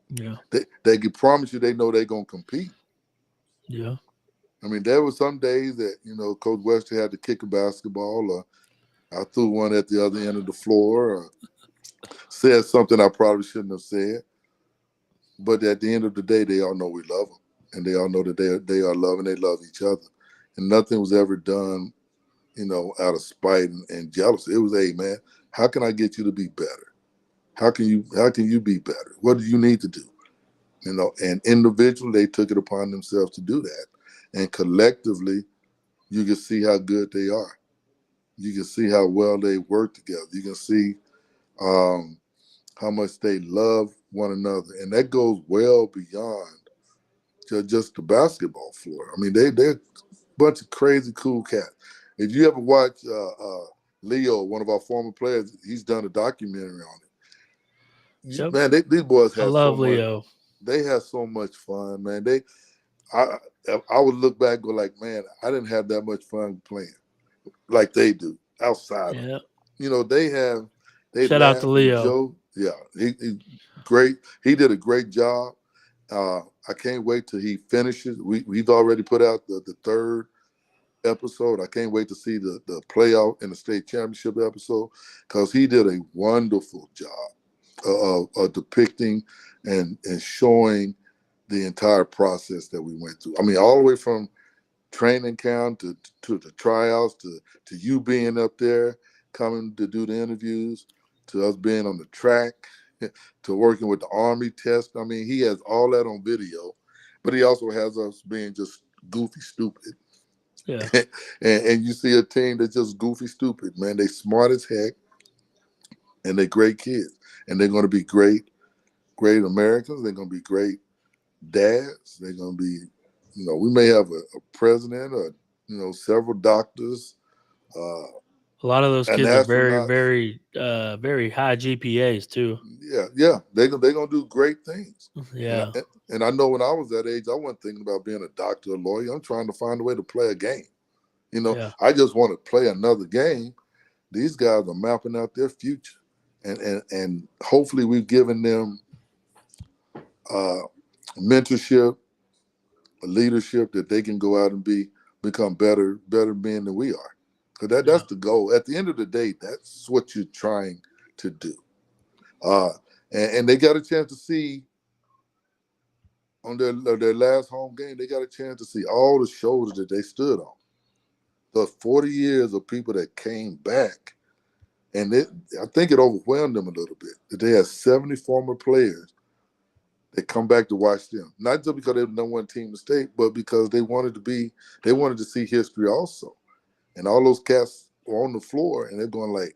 yeah, They can promise you they know they're gonna compete. yeah. I mean, there were some days that Coach Wester had to kick a basketball, or I threw one at the other end of the floor, or said something I probably shouldn't have said. But at the end of the day, they all know we love them, and they all know that they are loving. They love each other, and nothing was ever done, out of spite and jealousy. It was, hey man, how can I get you to be better? How can you be better? What do you need to do? And individually they took it upon themselves to do that. And collectively, you can see how good they are. You can see how well they work together. You can see um, how much they love one another. And that goes well beyond just the basketball floor. I mean, they're a bunch of crazy cool cats. If you ever watch Leo, one of our former players, he's done a documentary on it. Yep. Man, these boys I have so love much. Leo. They have so much fun, man. I, I would look back and go like, man, I didn't have that much fun playing like they do outside of. Yeah. They Shout out to laugh and Leo. joke. Yeah, he great. He did a great job. I can't wait till he finishes. We've already put out the third episode. I can't wait to see the playoff and the state championship episode because he did a wonderful job of depicting and showing the entire process that we went through. I mean, all the way from training camp to the tryouts to you being up there coming to do the interviews to us being on the track to working with the Army test. I mean, he has all that on video, but he also has us being just goofy stupid. Yeah. And you see a team that's just goofy stupid, man. They smart as heck and they're great kids. And they're going to be great Americans. They're going to be great dads. They're going to be, we may have a president or, several doctors, uh, A lot of those and kids are very, astronauts. very, very high GPAs too. Yeah. They're gonna do great things. And Yeah. I know when I was that age, I wasn't thinking about being a doctor or lawyer. I'm trying to find a way to play a game. Yeah. I just want to play another game. These guys are mapping out their future, and hopefully we've given them uh, mentorship, leadership that they can go out and become better men than we are. Because Yeah. that's the goal. At the end of the day, that's what you're trying to do. Uh, and they got a chance to see on their last home game, they got a chance to see all the shoulders that they stood on. The 40 years of people that came back, and I think it overwhelmed them a little bit that they had 70 former players that come back to watch them. Not just because they were the number one team in the state, but because they wanted to see history also. And all those cats were on the floor, and they're going like,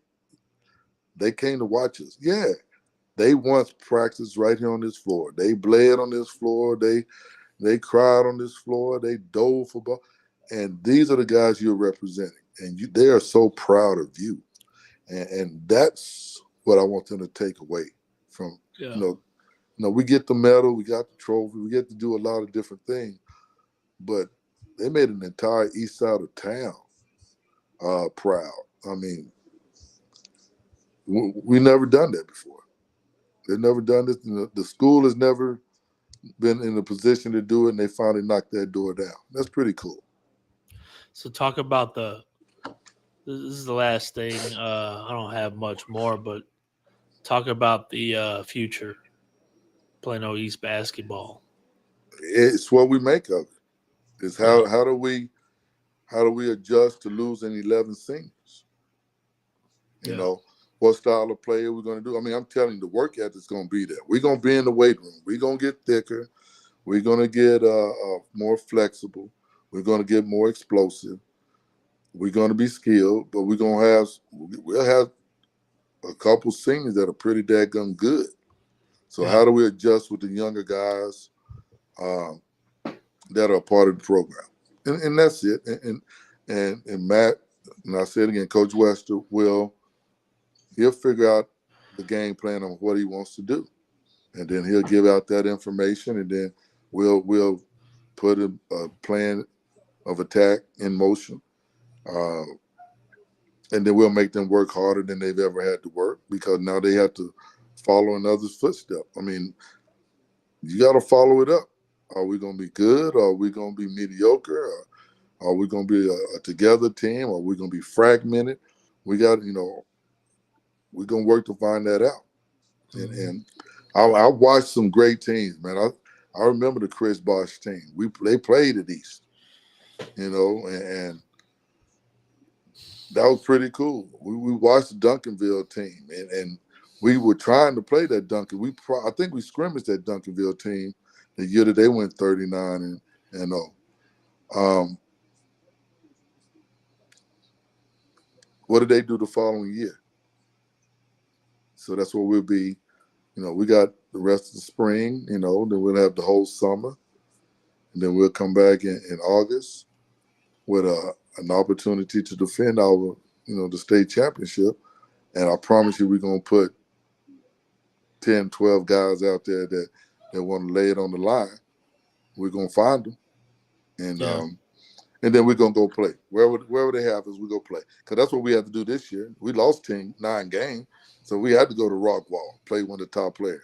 they came to watch us. Yeah, they once practiced right here on this floor. They bled on this floor. They cried on this floor. They dove for ball. And these are the guys you're representing. And they are so proud of you. And that's what I want them to take away from, Yeah. we get the medal, we got the trophy, we get to do a lot of different things. But they made an entire east side of town proud. I mean, we never done that before. They've never done this. The school has never been in a position to do it, and they finally knocked that door down. That's pretty cool. So talk about this is the last thing. I don't have much more, but talk about the future Plano East basketball. It's what we make of it. It's Yeah. how do we adjust to losing 11 seniors? You Yeah. know, what style of play are we going to do? I mean, I'm telling you, the work ethic's going to be there. We're going to be in the weight room. We're going to get thicker. We're going to get more flexible. We're going to get more explosive. We're going to be skilled, but we'll have a couple seniors that are pretty daggum good. So Yeah. how do we adjust with the younger guys um, that are a part of the program? And that's it. And Matt, and I said again, Coach Wester he'll figure out the game plan on what he wants to do, and then he'll give out that information, and then we'll put a plan of attack in motion, uh, and then we'll make them work harder than they've ever had to work because now they have to follow in others' footsteps. I mean, you got to follow it up. Are we going to be good? Or are we going to be mediocre? Or are we going to be a together team? Or are we going to be fragmented? We got, we're going to work to find that out. And I watched some great teams, man. I remember the Chris Bosh team. They played at East, and that was pretty cool. We watched the Duncanville team, and we were trying to play that Duncan. I think we scrimmaged that Duncanville team the year that they went 39 and 0. What did they do the following year? So that's what we'll be. We got the rest of the spring. Then we'll have the whole summer, and then we'll come back in August with an opportunity to defend our, the state championship. And I promise you, we're gonna put 10, 12 guys out there that want to lay it on the line. We're gonna find them, and Yeah. and then we're gonna go play wherever they have us. We go play because that's what we had to do this year. We lost 9 games, so we had to go to Rockwall, play one of the top players.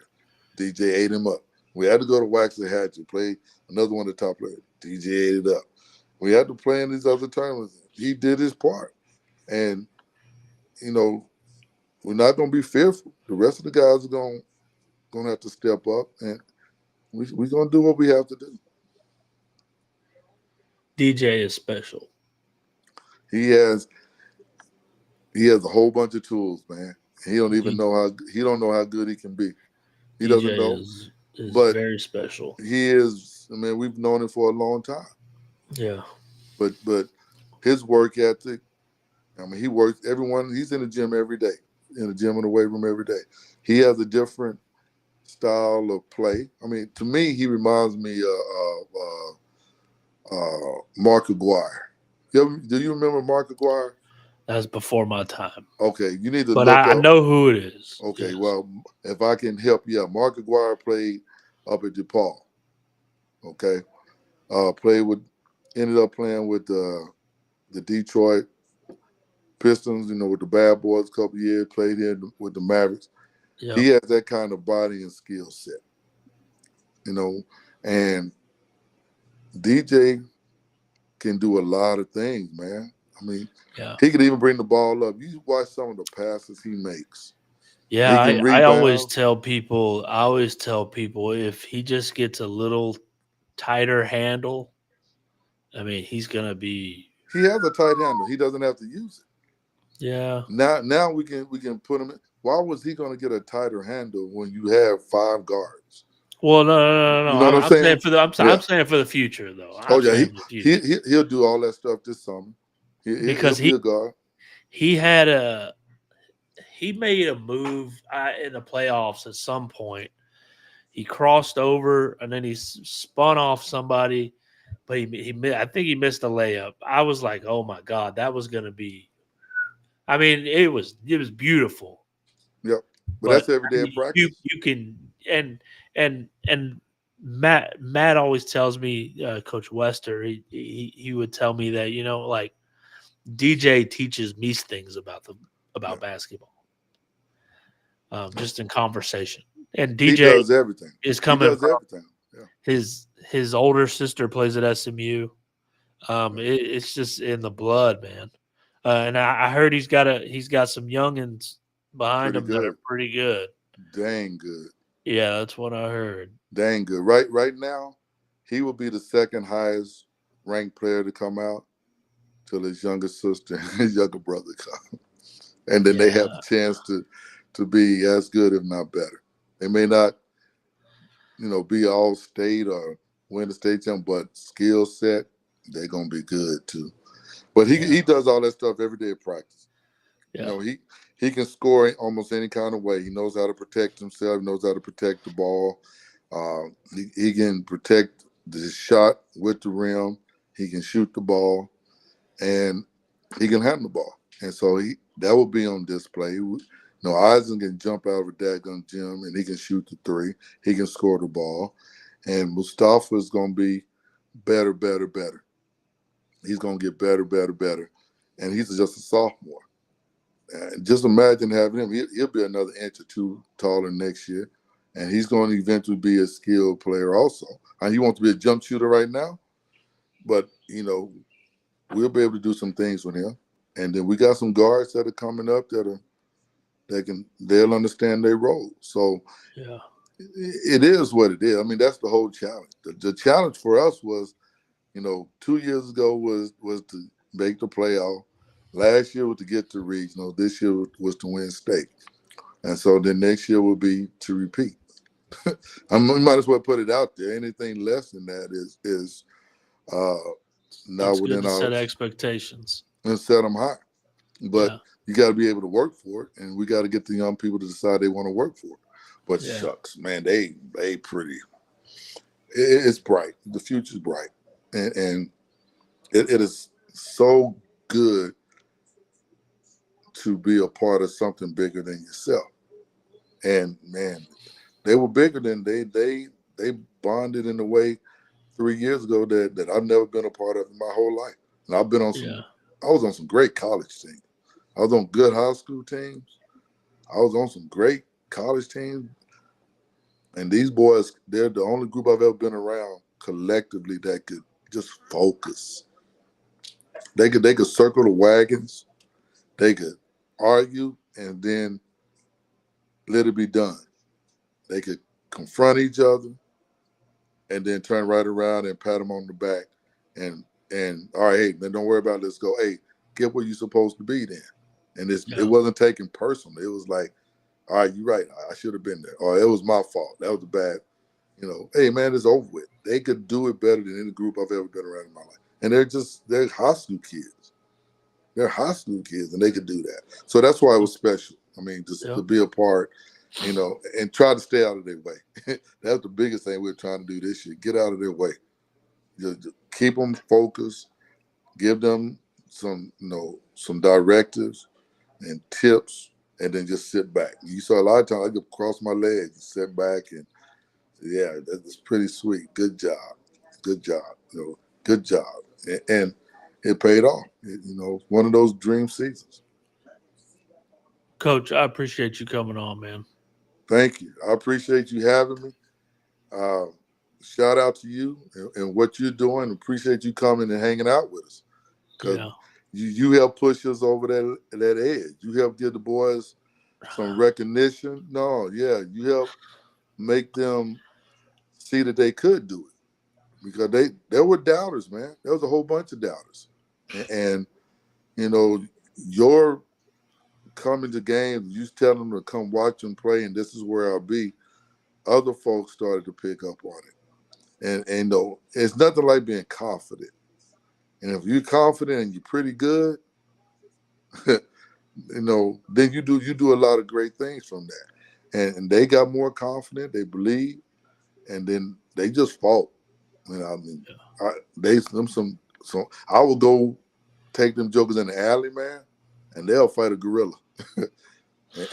DJ ate him up. We had to go to Waxahachie, play another one of the top players. DJ ate it up. We had to play in these other tournaments. He did his part, and we're not gonna be fearful. The rest of the guys are gonna have to step up, and we're gonna do what we have to do. DJ is special. He has he has a whole bunch of tools, man. He don't even D- know he don't know how good he can be. He doesn't DJ know, is but very special. he is. I mean, we've known him for a long time, Yeah. but his work ethic. I mean, he works. Everyone. He's in the gym every day, in the gym in the weight room every day. He has a different style of play. I mean, to me, he reminds me of Mark Aguirre. Do you remember Mark Aguirre? That's before my time. Okay, you need to But look I up. know who it is. Okay, Yes. well, if I can help you out, Mark Aguirre played up at DePaul. Okay, ended up playing with the Detroit Pistons. With the Bad Boys a couple years. Played here with the Mavericks. Yep. He has that kind of body and skill set. And DJ can do a lot of things, man. I mean, Yeah. he could even bring the ball up. You watch some of the passes he makes. Yeah, He can I always rebound. tell people if he just gets a little tighter handle, I mean, he's gonna be. He has a tight handle. He doesn't have to use it. Yeah. Now we can put him in. Why was he going to get a tighter handle when you have five guards? Well, no. You know what I'm I'm saying saying? for the. Yeah. I'm saying for the future, though. Oh I'm yeah. saying for the future He'll do all that stuff this summer. He'll because be a guard. he had a he made a move in the playoffs at some point. He crossed over and then he spun off somebody, but I think he missed a layup. I was like, oh my god, that was gonna be. I mean, it was beautiful, Yep. But but that's every I day of mean, you practice. you can and Matt always tells me, Coach Wester, he would tell me that like DJ teaches me things Yeah. about basketball, just in conversation. And He DJ does everything. is He coming does from everything. Yeah. his older sister plays at SMU. Yeah. It's just in the blood, man. And I heard he's got some youngins behind Pretty him that are good. pretty good. Dang good. Yeah, that's what I heard. Dang good. Right now, he will be the second highest ranked player to come out till his younger sister and his younger brother come. And then they have Yeah, a chance to be as good, if not better. They may not, be all state or win the state champ, but skill set, they're gonna be good too. But he yeah, he does all that stuff every day at practice. You yeah, know, he can score almost any kind of way. He knows how to protect himself. He knows how to protect the ball. He can protect the shot with the rim. He can shoot the ball, and he can handle the ball. And so that will be on display. Eisen can jump out of a daggone gym, and he can shoot the three. He can score the ball. And Mustafa is going to be better, better, better. He's going to get better, better, better. And he's just a sophomore. And just imagine having him. He'll be another inch or two taller next year. And he's going to eventually be a skilled player also. And he wants to be a jump shooter right now, but, we'll be able to do some things with him. And then we got some guards that are coming up they'll understand their role. So yeah, it is what it is. I mean, that's the whole challenge. The challenge for us was, 2 years ago was to make the playoff. Last year was to get to regional. This year was to win state. And so then next year will be to repeat. We might as well put it out there. Anything less than that is uh, not it's good within to our set expectations. and set them high. But Yeah, you got to be able to work for it, and we got to get the young people to decide they want to work for it. But yeah. shucks, man, they pretty. It's bright. The future's bright, and it is so good to be a part of something bigger than yourself. And man, they were bigger than they bonded in a way 3 years ago that I've never been a part of in my whole life. And Yeah, I was on some great college teams. I was on good high school teams. I was on some great college teams. And these boys, they're the only group I've ever been around collectively that could just focus. They could circle the wagons, they could argue, and then let it be done. They could confront each other and then turn right around and pat them on the back and all right, hey, then don't worry about it. Let's go. Hey, get where you're supposed to be then. And it yeah, wasn't taken personal. It was like, all right, you're right. I should have been there. Or it was my fault. That was a bad, hey man, it's over with. They could do it better than any group I've ever been around in my life. And they're high school kids. They're high school kids and they could do that. So that's why it was special. I mean, just yeah. to be a part, and try to stay out of their way. That's the biggest thing we're trying to do this year. Get out of their way. Just keep them focused. Give them some directives and tips, and then just sit back. You saw a lot of times I could cross my legs and sit back, and yeah, that's pretty sweet. Good job, good job. Good job, and it paid off. One of those dream seasons. Coach, I appreciate you coming on, man. Thank you. I appreciate you having me. Uh, Shout out to you and what you're doing. Appreciate you coming and hanging out with us because Yeah, you help push us over that edge. You help give the boys some recognition. No, yeah, you help make them see that they could do it. because there were doubters, man. There was a whole bunch of doubters, and you know your coming to games, you tell them to come watch and play, and this is where I'll be. Other folks started to pick up on it, and it's nothing like being confident. And if you're confident and you're pretty good, then you do a lot of great things from that. And they got more confident, they believe, and then they just fought. I mean, they them some so I will go take them jokers in the alley, man, and they'll fight a gorilla.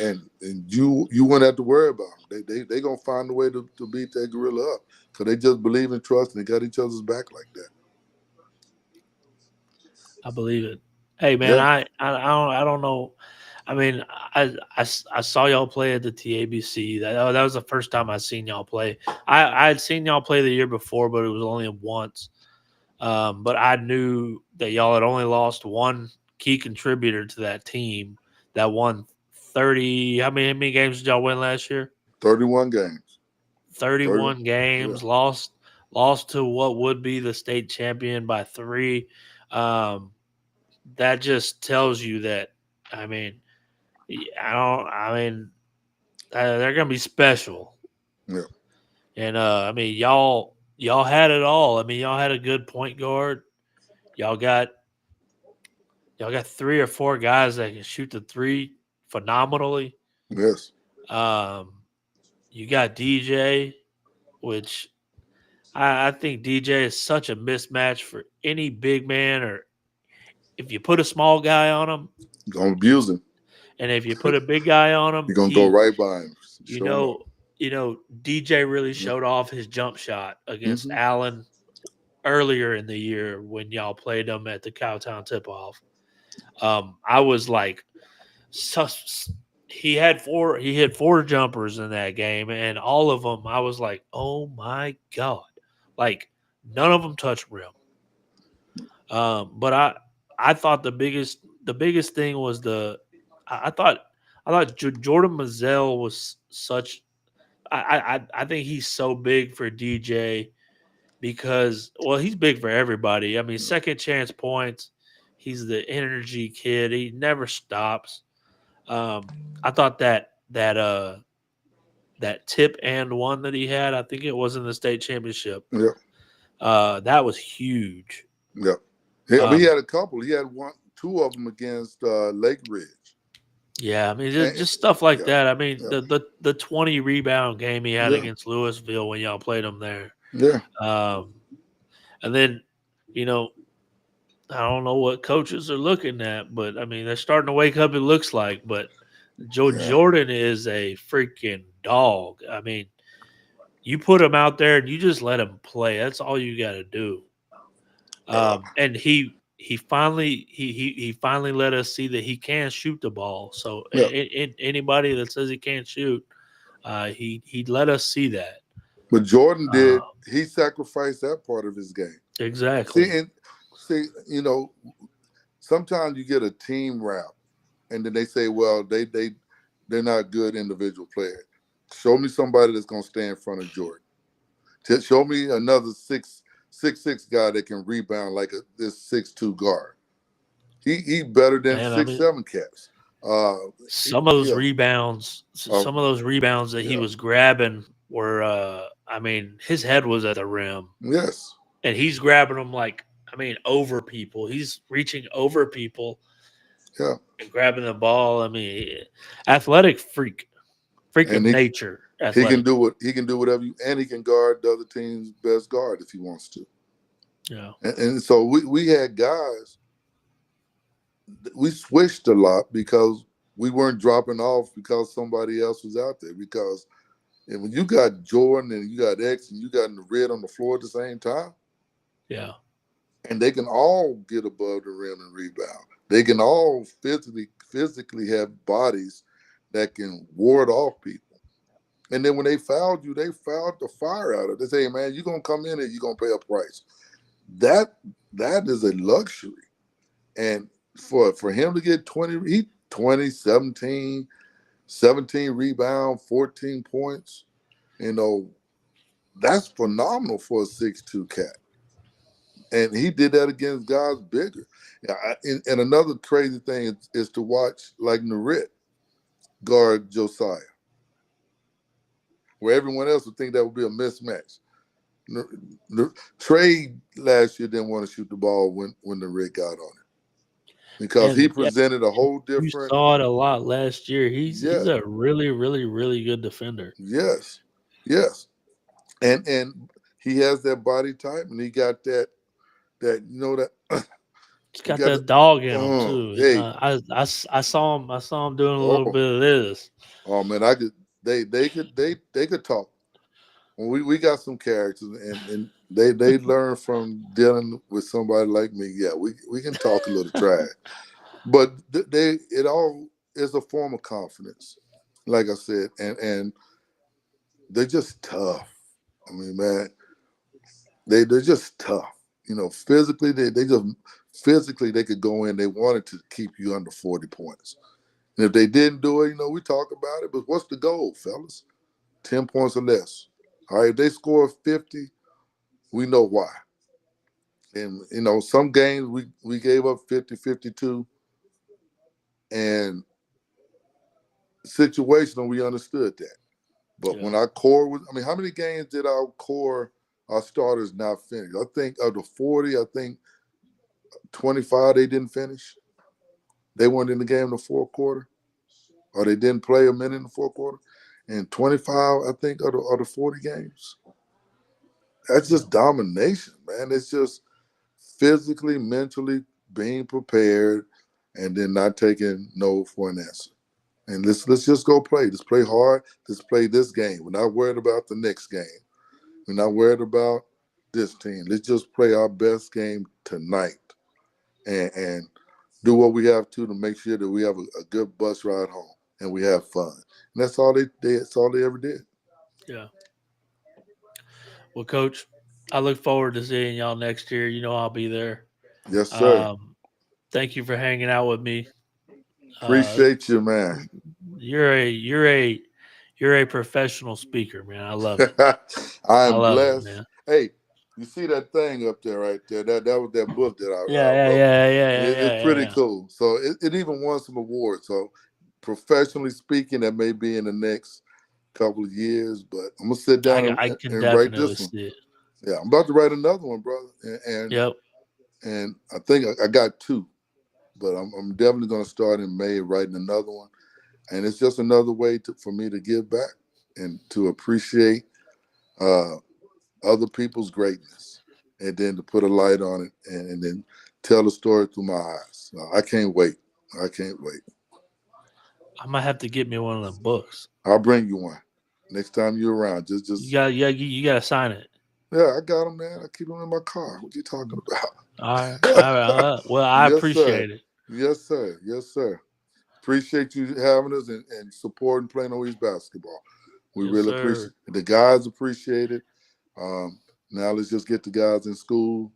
and you wouldn't have to worry about them. They gonna find a way to beat that gorilla up because they just believe and trust and they got each other's back like that. I believe it. Hey man, Yeah, I don't know. I mean, I saw y'all play at the TABC. That was the first time I seen y'all play. I had seen y'all play the year before, but it was only once. But I knew that y'all had only lost one key contributor to that team that won 30. How many games did y'all win last year? 31 games. 30. 31 Yeah, games. Lost to what would be the state champion by 3. Um, that just tells you that. I mean, I don't. I mean, they're gonna be special. yeah, And I mean, y'all had it all. I mean, y'all had a good point guard. Y'all got y'all got 3 or 4 guys that can shoot the three phenomenally. yes, Um, you got DJ, which I think DJ is such a mismatch for any big man, or if you put a small guy on him, you're gonna abuse him. and if you put a big guy on him, You're gonna go right by him, you showing up. know, DJ really Yeah. showed off his jump shot against Hmm. Allen earlier in the year when y'all played them at the Cowtown tip off. I was like, sus- he hit 4 jumpers in that game, and all of them, I was like, oh my god, like none of them touched rim. But I thought the biggest thing was I thought Jordan Mazzell was such. I think he's so big for DJ because, well, he's big for everybody. I mean, second chance points. He's the energy kid. He never stops. Um, I thought that tip and one that he had, I think it was in the state championship. Yeah, That was huge. yeah. Yeah, but he Um, had a couple. He had two of them against Lake Ridge. yeah, I mean, And, just stuff like yeah, that. I mean, yeah, the 20 rebound game he had yeah, against Louisville when y'all played him there. yeah, Um, and then, you know, I don't know what coaches are looking at, but I mean, they're starting to wake up. It looks like, but Joe yeah, Jordan is a freaking dog. I mean, you put him out there and you just let him play. That's all you got to do. uh, And he finally let us see that he can shoot the ball. So yeah. anybody that says he can't shoot, he let us see that. But Jordan Uh, did. He sacrificed that part of his game. See, exactly. and see, sometimes you get a team rap, and then they say, "Well, they're not good individual players." Show me somebody that's gonna stay in front of Jordan. Show me another six guy that can rebound like this 6'2" guard. He better than And I six mean, seven cats. Uh, yeah, uh, some of those rebounds that he yeah, was grabbing were, I mean, his head was at the rim, yes, and he's grabbing them like, I mean, over people. He's reaching over people yeah, and grabbing the ball. I mean, athletic freak of and nature, he can athletic. do what he can do whatever and he can guard the other team's best guard if he wants to. Yeah, And so we had guys. We switched a lot because we weren't dropping off because somebody else was out there. Because and when you got Jordan and you got X and you got the red on the floor at the same time, yeah, and they can all get above the rim and rebound. They can all physically have bodies that can ward off people. And then when they fouled you, they fouled the fire out of it. They say, hey, man, you're gonna come in and you're gonna pay a price. That that is a luxury. And for him to get 20, 17 rebound, 14 points, you know, That's phenomenal for a 6'2" cat. And he did that against guys bigger. Yeah, and another crazy thing is to watch like Narit guard Josiah, where everyone else would think that would be a mismatch. Trey last year didn't want to shoot the ball when Narit got on it because he And yeah, presented a whole you different. saw it a lot last year. He's Yeah, a really, really, really good defender. yes, yes, and he has that body type, and he got that He's he got got that dog in him oh too. hey I saw him. I saw him doing a little oh bit of this. oh man, I could they could talk. Well, we got some characters, and they learn from dealing with somebody like me. Yeah, we can talk a little trash, but they it all is a form of confidence. Like I said, and they're just tough. I mean, man, they're just tough. Physically they just physically they could go in. They wanted to keep you under 40 points, and if they didn't do it, we talk about it. But what's the goal, fellas? 10 points or less. All right, if they score 50, we know why. And some games we gave up 50, 52, and situational we understood that. But Yeah, when our core was, I mean, how many games did our starters not finish? I think of the 40, I think 25 they didn't finish. They weren't in the game in the fourth quarter, or they didn't play a minute in the fourth quarter. And 25, I think, of the 40 games. That's yeah. just domination, man. It's just physically, mentally being prepared, and then not taking no for an answer. And let's just go play. Let's play hard. Let's play this game. We're not worried about the next game. We're not worried about this team. Let's just play our best game tonight, and do what we have to make sure that we have a good bus ride home and we have fun. And that's all that's all they ever did. Yeah. Well, Coach, I look forward to seeing y'all next year. You know I'll be there. Yes, sir. Um, Thank you for hanging out with me. Uh, Appreciate you, man. you're a professional speaker, man. I love it. I I am love it, blessed. man. Hey, you see that thing up there right there? That was that book that Yeah, I yeah, wrote. yeah, yeah, yeah, It's yeah, yeah, pretty yeah. cool. So it even won some awards. So professionally speaking, that may be in the next couple of years, but I'm gonna sit down I can and write definitely this one. see it. Yeah, I'm about to write another one, brother, Yep. and I think I got two, but I'm definitely gonna start in May writing another one, and it's just another way for me to give back and to appreciate uh, other people's greatness, and then to put a light on it, and then tell the story through my eyes. I can't wait. I can't wait. I might have to get me one of them books. I'll bring you one next time you're around. Just You got to sign it. yeah, I got them, man. I keep them in my car. What you talking All right. about? All right. Well, I Yes, sir. appreciate it. Yes, sir. Yes, sir. Appreciate you having us and supporting Plano East basketball. We Yes, really sir. appreciate it. The guys appreciate it. Now let's just get the guys in school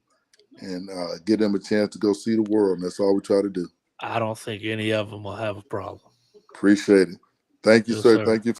and give them a chance to go see the world. And that's all we try to do. I don't think any of them will have a problem. Appreciate it. Thank you, Yes, sir. sir. Thank you